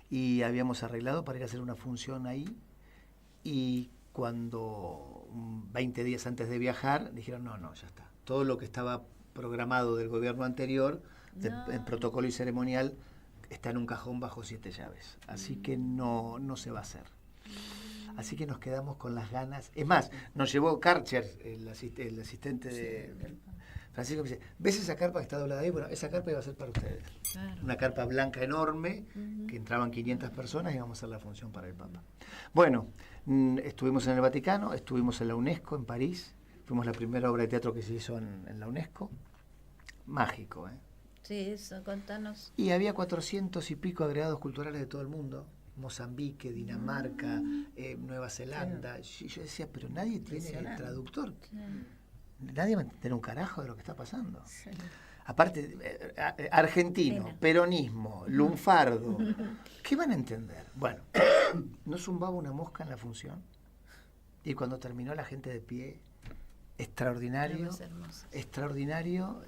y habíamos arreglado para ir a hacer una función ahí y cuando 20 días antes de viajar dijeron no, ya está. Todo lo que estaba programado del gobierno anterior, en protocolo y ceremonial, está en un cajón bajo 7 llaves. Así que no se va a hacer. Así que nos quedamos con las ganas. Es más, nos llevó Karcher, el asistente de Francisco, me dice, ¿ves esa carpa que está doblada ahí? Bueno, esa carpa iba a ser para ustedes. Claro. Una carpa blanca enorme, que entraban 500 personas y íbamos a hacer la función para el Papa. Bueno, estuvimos en el Vaticano, estuvimos en la UNESCO, en París. Fuimos la primera obra de teatro que se hizo en la UNESCO. Mágico, ¿eh? Sí, eso, contanos. Y había 400 y pico agregados culturales de todo el mundo. Mozambique, Dinamarca, Nueva Zelanda. Y yo decía, pero nadie tiene traductor. Nadie va a entender un carajo de lo que está pasando. Sí. Aparte, argentino, peronismo, lunfardo. ¿Qué van a entender? Bueno, no zumbaba una mosca en la función. Y cuando terminó la gente de pie, extraordinario, extraordinario,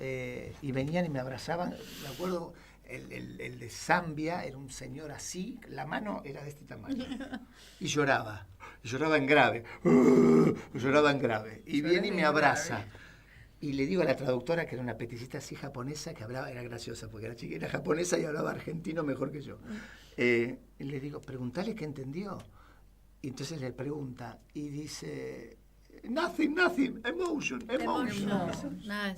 y venían y me abrazaban. Me acuerdo, el de Zambia era un señor así, la mano era de este tamaño, y lloraba en grave, y viene y me abraza. Y le digo a la traductora, que era una peticista así japonesa, que hablaba, era graciosa, porque era chiquita, era japonesa y hablaba argentino mejor que yo. Y le digo, preguntale qué entendió. Y entonces le pregunta y dice, nothing, emotion. Nada,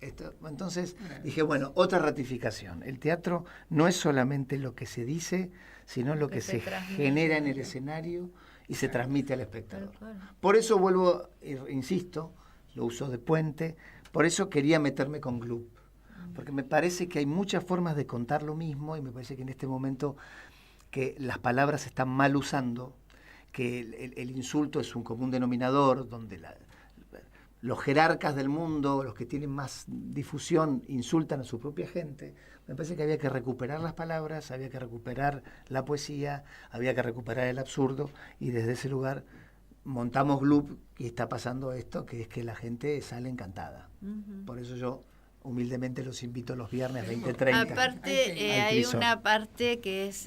eso. Entonces dije, bueno, otra ratificación. El teatro no es solamente lo que se dice, sino lo que se genera en el escenario y se transmite al espectador. Por eso vuelvo, insisto, lo uso de puente, por eso quería meterme con Glup, porque me parece que hay muchas formas de contar lo mismo y me parece que en este momento que las palabras se están mal usando, que el insulto es un común denominador, donde los jerarcas del mundo, los que tienen más difusión, insultan a su propia gente. Me parece que había que recuperar las palabras, había que recuperar la poesía, había que recuperar el absurdo, y desde ese lugar montamos Glup y está pasando esto, que es que la gente sale encantada. Por eso yo humildemente los invito los viernes 20:30. Aparte, hay una parte que es,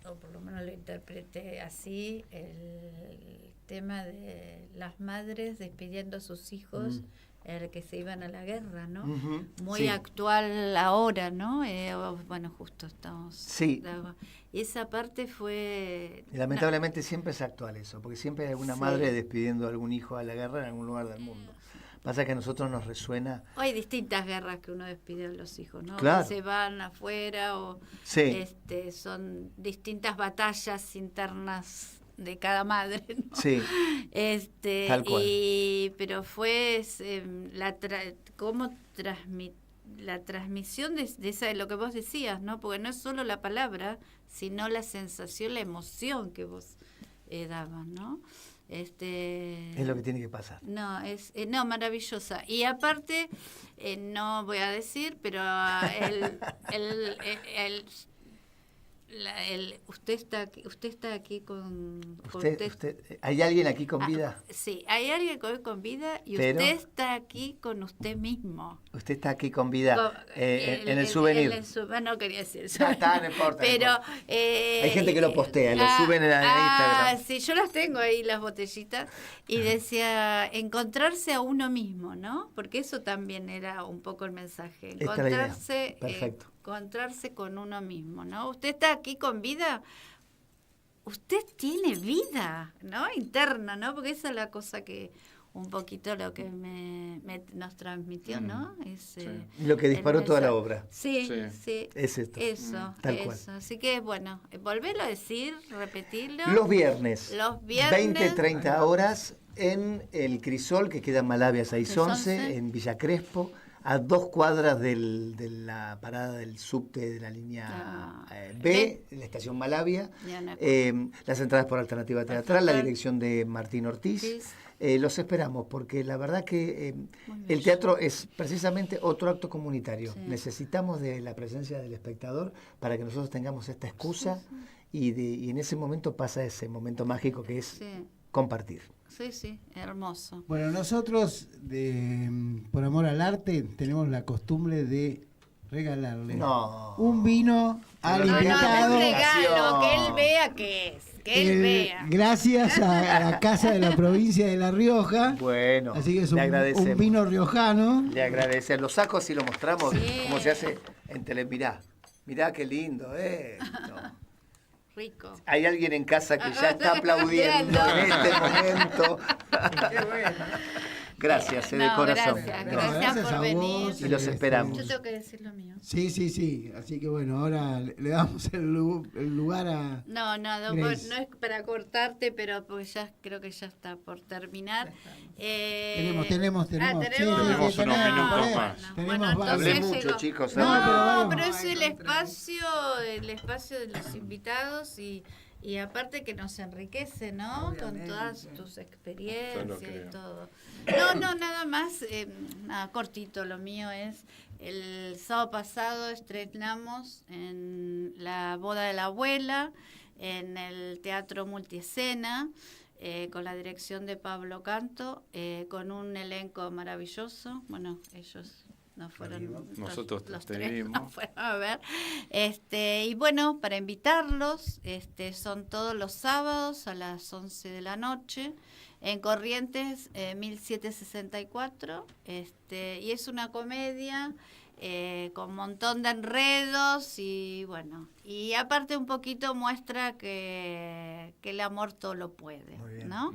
o por lo menos lo interpreté así, el tema de las madres despidiendo a sus hijos que se iban a la guerra, ¿no? Muy actual ahora, ¿no? Bueno, justo estamos... Sí. Y esa parte fue... Y lamentablemente siempre es actual eso, porque siempre hay alguna madre despidiendo a algún hijo a la guerra en algún lugar del mundo. Pasa que a nosotros nos resuena... Hay distintas guerras que uno despide a los hijos, ¿no? Claro. Que se van afuera o son distintas batallas internas de cada madre, ¿no? Sí. Tal cual. Pero fue la transmisión de esa, de lo que vos decías, ¿no? Porque no es solo la palabra, sino la sensación, la emoción que vos dabas, ¿no? Es lo que tiene que pasar. No, maravillosa. Y aparte, no voy a decir, pero usted está aquí con ¿Hay alguien aquí con vida? Sí, hay alguien con vida y pero, usted está aquí con usted mismo. Usted está aquí con vida en el souvenir. No quería decir eso. No importa. Pero hay gente que lo postea, lo suben en Instagram. Sí, yo las tengo ahí, las botellitas, y decía encontrarse a uno mismo, ¿no? Porque eso también era un poco el mensaje. Encontrarse, perfecto. Encontrarse con uno mismo, ¿no? Usted está aquí con vida, usted tiene vida, ¿no? Interna, ¿no? Porque esa es la cosa que un poquito lo que nos transmitió, ¿no? Lo que disparó toda la obra. Sí. Es esto. Eso. Cual. Así que, bueno, volverlo a decir, repetirlo. Los viernes. 20-30 horas en el Crisol, que queda en Malavia 611, en Villa Crespo, a 2 cuadras de la parada del subte de la línea B, en la estación Malavia. Las entradas por Alternativa Teatral, la dirección de Martín Ortiz. Los esperamos, porque la verdad que el teatro es precisamente otro acto comunitario. Necesitamos de la presencia del espectador para que nosotros tengamos esta excusa y en ese momento pasa ese momento mágico que es compartir. Sí, hermoso. Bueno, nosotros, por amor al arte, tenemos la costumbre de regalarle un vino al invitado. No, un regalo, que él vea qué es. Que él vea. Gracias a la Casa de la Provincia de La Rioja. Bueno, así que es un vino riojano. Le agradecemos. Lo saco así, lo mostramos, cómo se hace en tele. Mirá qué lindo, Rico. Hay alguien en casa que ya está aplaudiendo en este momento. Qué bueno. Gracias, de corazón. Gracias por venir. Y los esperamos. Yo tengo que decir lo mío. Sí. Así que bueno, ahora le damos el lugar a... No es para cortarte, pero pues ya creo que ya está por terminar. Tenemos. Tenemos unos minutos más. Hablé mucho, chicos. Pero es el espacio de los invitados y aparte que nos enriquece, ¿no? Obviamente. Con todas tus experiencias y todo. Nada más, cortito, lo mío es, el sábado pasado estrenamos en La Boda de la Abuela, en el Teatro Multiescena, con la dirección de Pablo Canto, con un elenco maravilloso. Bueno, ellos no fueron nosotros los te tres vimos. no fueron a ver. Y bueno, para invitarlos, son todos los sábados a las 11 de la noche en Corrientes 1764, y es una comedia con un montón de enredos y bueno, y aparte un poquito muestra que el amor todo lo puede, Muy bien. ¿no?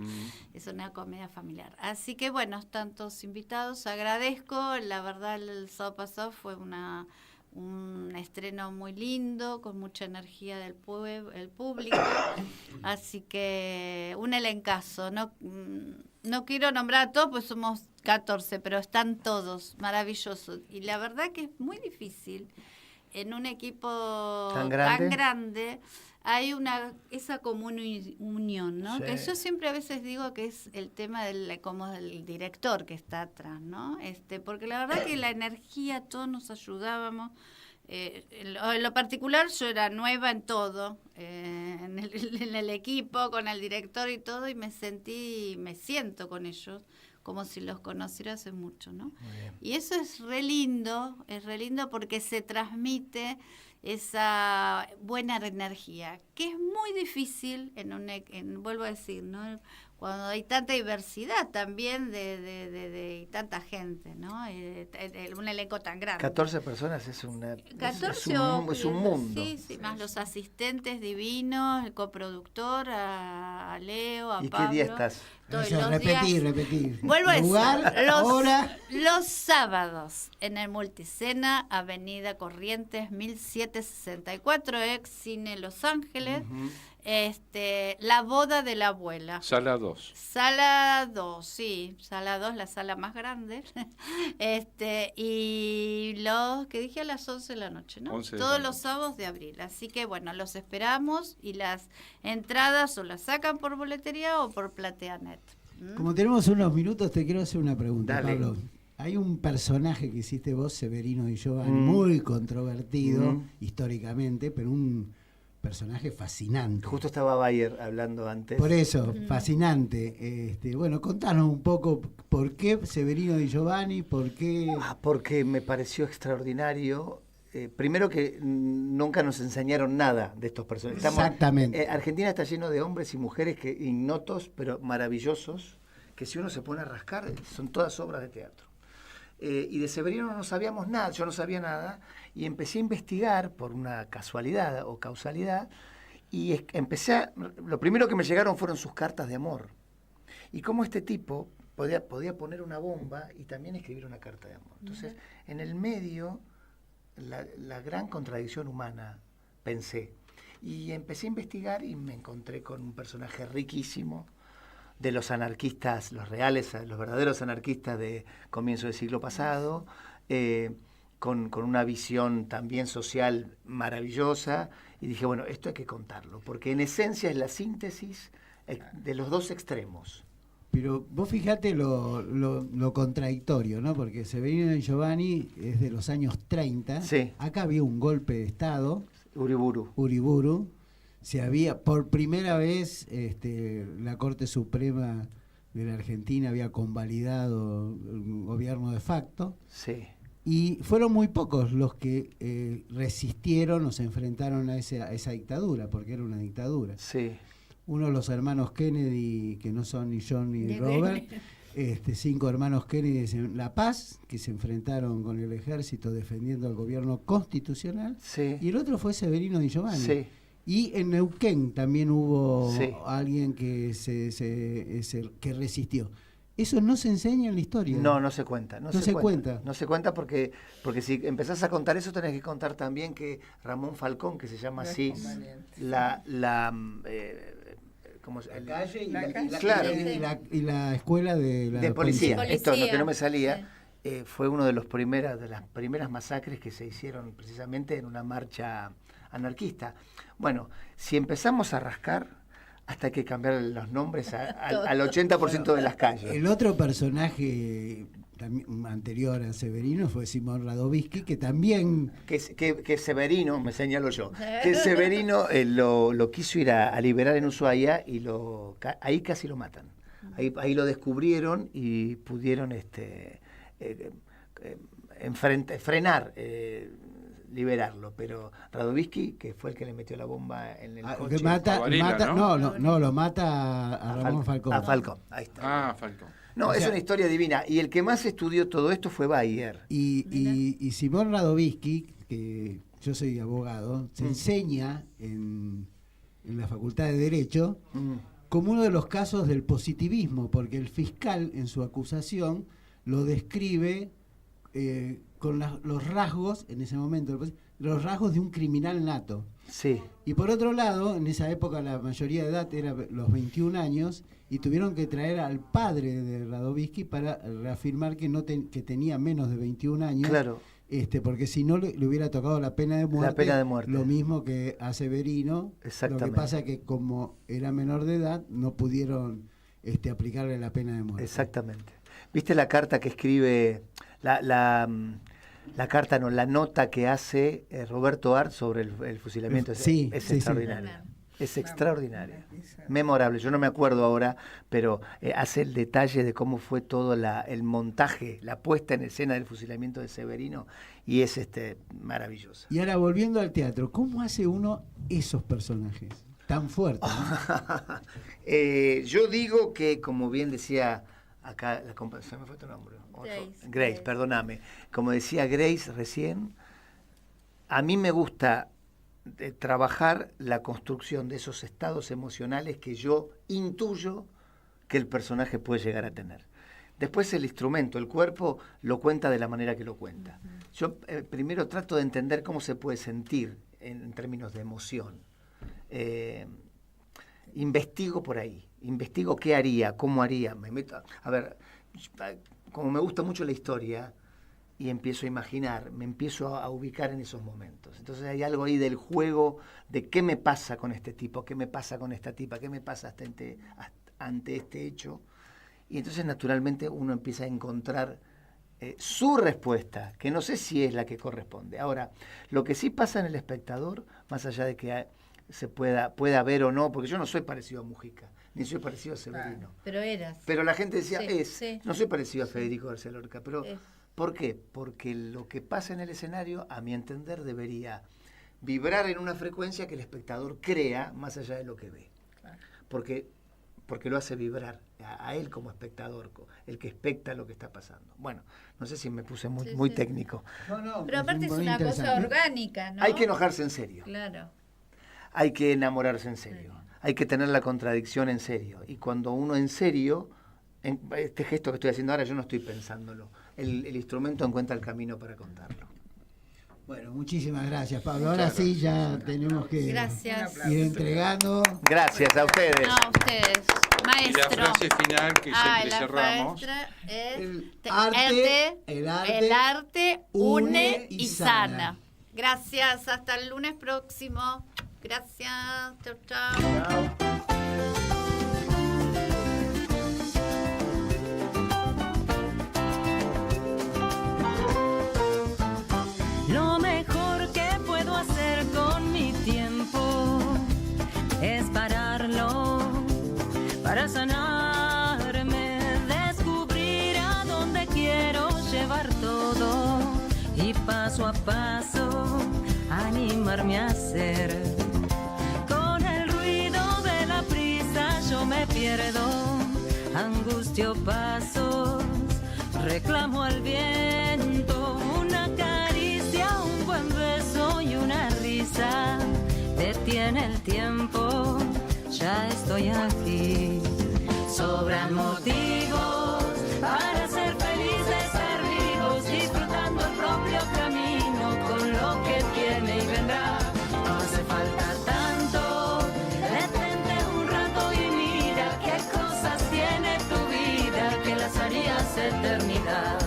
Es una comedia familiar. Así que bueno, están todos invitados, agradezco, la verdad el sábado pasado fue un estreno muy lindo, con mucha energía del el público, así que un elencazo, no quiero nombrar a todos, pues somos 14, pero están todos maravillosos, y la verdad que es muy difícil, en un equipo tan grande grande, hay esa comunión, ¿no? Sí. Que yo siempre a veces digo que es el tema como del director que está atrás, ¿no? Porque la verdad que la energía, todos nos ayudábamos. En lo particular yo era nueva en todo, en el equipo, con el director y todo, y me siento con ellos como si los conociera hace mucho, ¿no? Muy bien. Y eso es re lindo porque se transmite esa buena energía, que es muy difícil vuelvo a decir, ¿no? Cuando hay tanta diversidad también de tanta gente, ¿no? Un elenco tan grande. 14 personas es un mundo. Sí, más los asistentes divinos, el coproductor, a Leo, a ¿Y Pablo. qué día estás? Todos Eso, los días. repetir. Vuelvo a decir, Lugar, hora. los sábados en el Multicena, Avenida Corrientes 1764, ex Cine Los Ángeles, La boda de la abuela. Sala 2. Sala 2, sí, sala 2, la sala más grande. Y los que dije a las 11 de la noche, ¿no? 11 de Todos la los noche. sábados de abril. Así que bueno, los esperamos y las entradas o las sacan por boletería o por Plateanet. Como tenemos unos minutos, te quiero hacer una pregunta, Dale. Pablo. Hay un personaje que hiciste vos, Severino Di Giovanni, muy controvertido históricamente, pero un personaje fascinante. Justo estaba Bayer hablando antes. Por eso, fascinante. Bueno, contanos un poco por qué Severino Di Giovanni, por qué... Porque me pareció extraordinario. Primero que nunca nos enseñaron nada de estos personajes. Exactamente. Argentina está lleno de hombres y mujeres ignotos, pero maravillosos, que si uno se pone a rascar, son todas obras de teatro. Y de Severino no sabíamos nada, yo no sabía nada, y empecé a investigar por una casualidad o causalidad, y lo primero que me llegaron fueron sus cartas de amor. Y cómo este tipo podía poner una bomba y también escribir una carta de amor. Entonces, en el medio, la gran contradicción humana, pensé. Y empecé a investigar y me encontré con un personaje riquísimo, de los anarquistas, los verdaderos anarquistas de comienzo del siglo pasado, con una visión también social maravillosa, y dije, bueno, esto hay que contarlo, porque en esencia es la síntesis de los dos extremos. Pero vos fijate lo contradictorio, ¿no? Porque Severino Di Giovanni es de los años 30. Sí. Acá había un golpe de Estado, Uriburu. Se había, por primera vez, la Corte Suprema de la Argentina había convalidado un gobierno de facto. Sí. Y fueron muy pocos los que resistieron o se enfrentaron a esa dictadura, porque era una dictadura. Sí. Uno de los hermanos Kennedy, que no son ni John ni Robert, 5 hermanos Kennedy en La Paz, que se enfrentaron con el ejército defendiendo al gobierno constitucional. Sí. Y el otro fue Severino Di Giovanni. Sí. Y en Neuquén también hubo Sí. alguien que que resistió. Eso no se enseña en la historia. No se cuenta. No se cuenta. No se cuenta porque si empezás a contar eso, tenés que contar también que Ramón Falcón, que se llama así, ¿cómo se llama? Claro. Y la escuela de policía. Policía. Esto es lo que no me salía. Fue uno de las primeras masacres que se hicieron precisamente en una marcha anarquista. Bueno, si empezamos a rascar, hasta hay que cambiar los nombres al 80% de las calles. El otro personaje anterior a Severino fue Simón Radovisky, que también... Que Severino, me señalo yo, que Severino lo quiso ir a liberar en Ushuaia y ahí casi lo matan. Ahí lo descubrieron y pudieron frenar, liberarlo, pero Radovisky, que fue el que le metió la bomba en el coche. Que mata, Varela, lo mata a Ramón Falcón. A Falcón, ahí está. Falcón. No, O es sea, una historia divina. Y el que más estudió todo esto fue Bayer. Y Simón Radovisky, que yo soy abogado, se enseña en la Facultad de Derecho como uno de los casos del positivismo, porque el fiscal en su acusación lo describe con los rasgos, en ese momento, los rasgos de un criminal nato. Sí. Y por otro lado, en esa época la mayoría de edad era los 21 años y tuvieron que traer al padre de Radovisky para reafirmar que tenía menos de 21 años. Claro. Porque si no le hubiera tocado la pena de muerte. La pena de muerte. Lo mismo que a Severino. Exactamente. Lo que pasa es que como era menor de edad, no pudieron aplicarle la pena de muerte. Exactamente. ¿Viste la carta que escribe, la nota que hace Roberto Art sobre el fusilamiento? Sí, es sí, extraordinaria. Es extraordinaria. Memorable. Yo no me acuerdo ahora, pero hace el detalle de cómo fue todo el montaje, la puesta en escena del fusilamiento de Severino, y es maravillosa. Y ahora, volviendo al teatro, ¿cómo hace uno esos personajes tan fuertes? ¿No? Yo digo que, como bien decía acá, se me fue tu nombre. Grace, perdóname. Como decía Grace recién, a mí me gusta trabajar la construcción de esos estados emocionales que yo intuyo que el personaje puede llegar a tener. Después el instrumento, el cuerpo, lo cuenta de la manera que lo cuenta. Yo primero trato de entender cómo se puede sentir en términos de emoción. Investigo por ahí, investigo qué haría, cómo haría. Me meto, a ver, como me gusta mucho la historia y empiezo a imaginar, me empiezo a ubicar en esos momentos. Entonces hay algo ahí del juego de qué me pasa con este tipo, qué me pasa con esta tipa, qué me pasa ante este hecho. Y entonces naturalmente uno empieza a encontrar su respuesta, que no sé si es la que corresponde. Ahora, lo que sí pasa en el espectador, más allá de que se pueda ver o no, porque yo no soy parecido a Mujica, ni soy parecido a Severino. Pero eras. Pero la gente decía, Sí. no soy parecido a Federico García Lorca, pero ¿por qué? Porque lo que pasa en el escenario, a mi entender, debería vibrar en una frecuencia que el espectador crea más allá de lo que ve. Claro. Porque lo hace vibrar a él como espectador, el que expecta lo que está pasando. Bueno, no sé si me puse muy técnico. No, pero aparte es una cosa orgánica, ¿no? Hay que enojarse en serio. Claro. Hay que enamorarse en serio. Hay que tener la contradicción en serio. Y cuando uno en serio, este gesto que estoy haciendo ahora, yo no estoy pensándolo. El instrumento encuentra el camino para contarlo. Bueno, muchísimas gracias, Pablo. Ahora sí ya tenemos que ir entregando. Gracias a ustedes. No, a ustedes. Maestro. Y la frase final que siempre cerramos. El arte une y sana. Gracias, hasta el lunes próximo. Gracias, chao, chao. Lo mejor que puedo hacer con mi tiempo es pararlo para sanarme, descubrir a dónde quiero llevar todo y paso a paso animarme a hacer. Con el ruido de la prisa yo me pierdo, angustio pasos, reclamo al viento, una caricia, un buen beso y una risa. Detiene el tiempo, ya estoy aquí. Sobran motivos para ser felices, ser vivos, disfrutando el propio camino con lo que tiene y vendrá. No hace falta tanto, detente un rato y mira qué cosas tiene tu vida que las harías eternidad.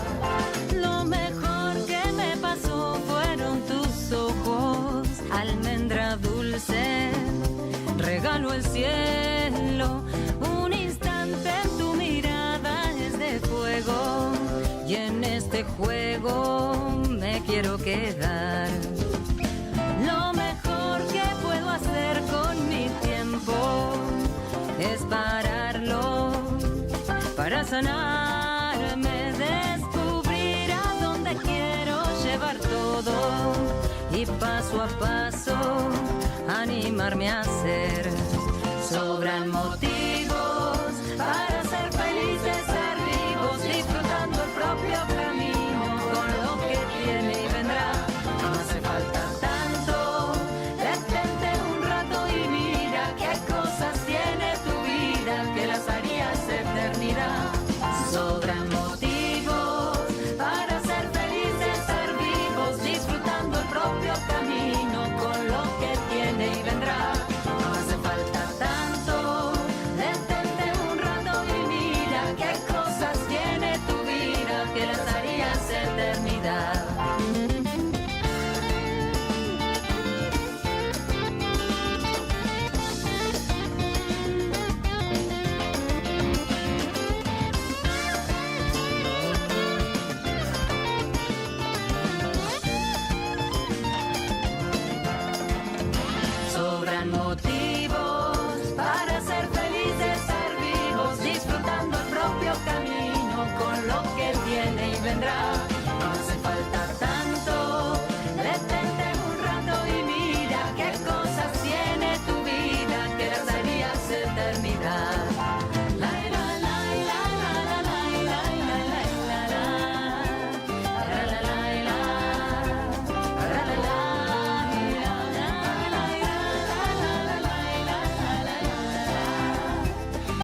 Lo mejor que me pasó fueron tus ojos, almendra dulce, regalo el cielo, un instante en tu mirada es de fuego y en este juego me quiero quedar. Lo mejor que puedo hacer con mi tiempo es pararlo para sanarme, descubrir a dónde quiero llevar todo y paso a paso animarme a hacer. Sobran motivos para ser felices, ser vendrá.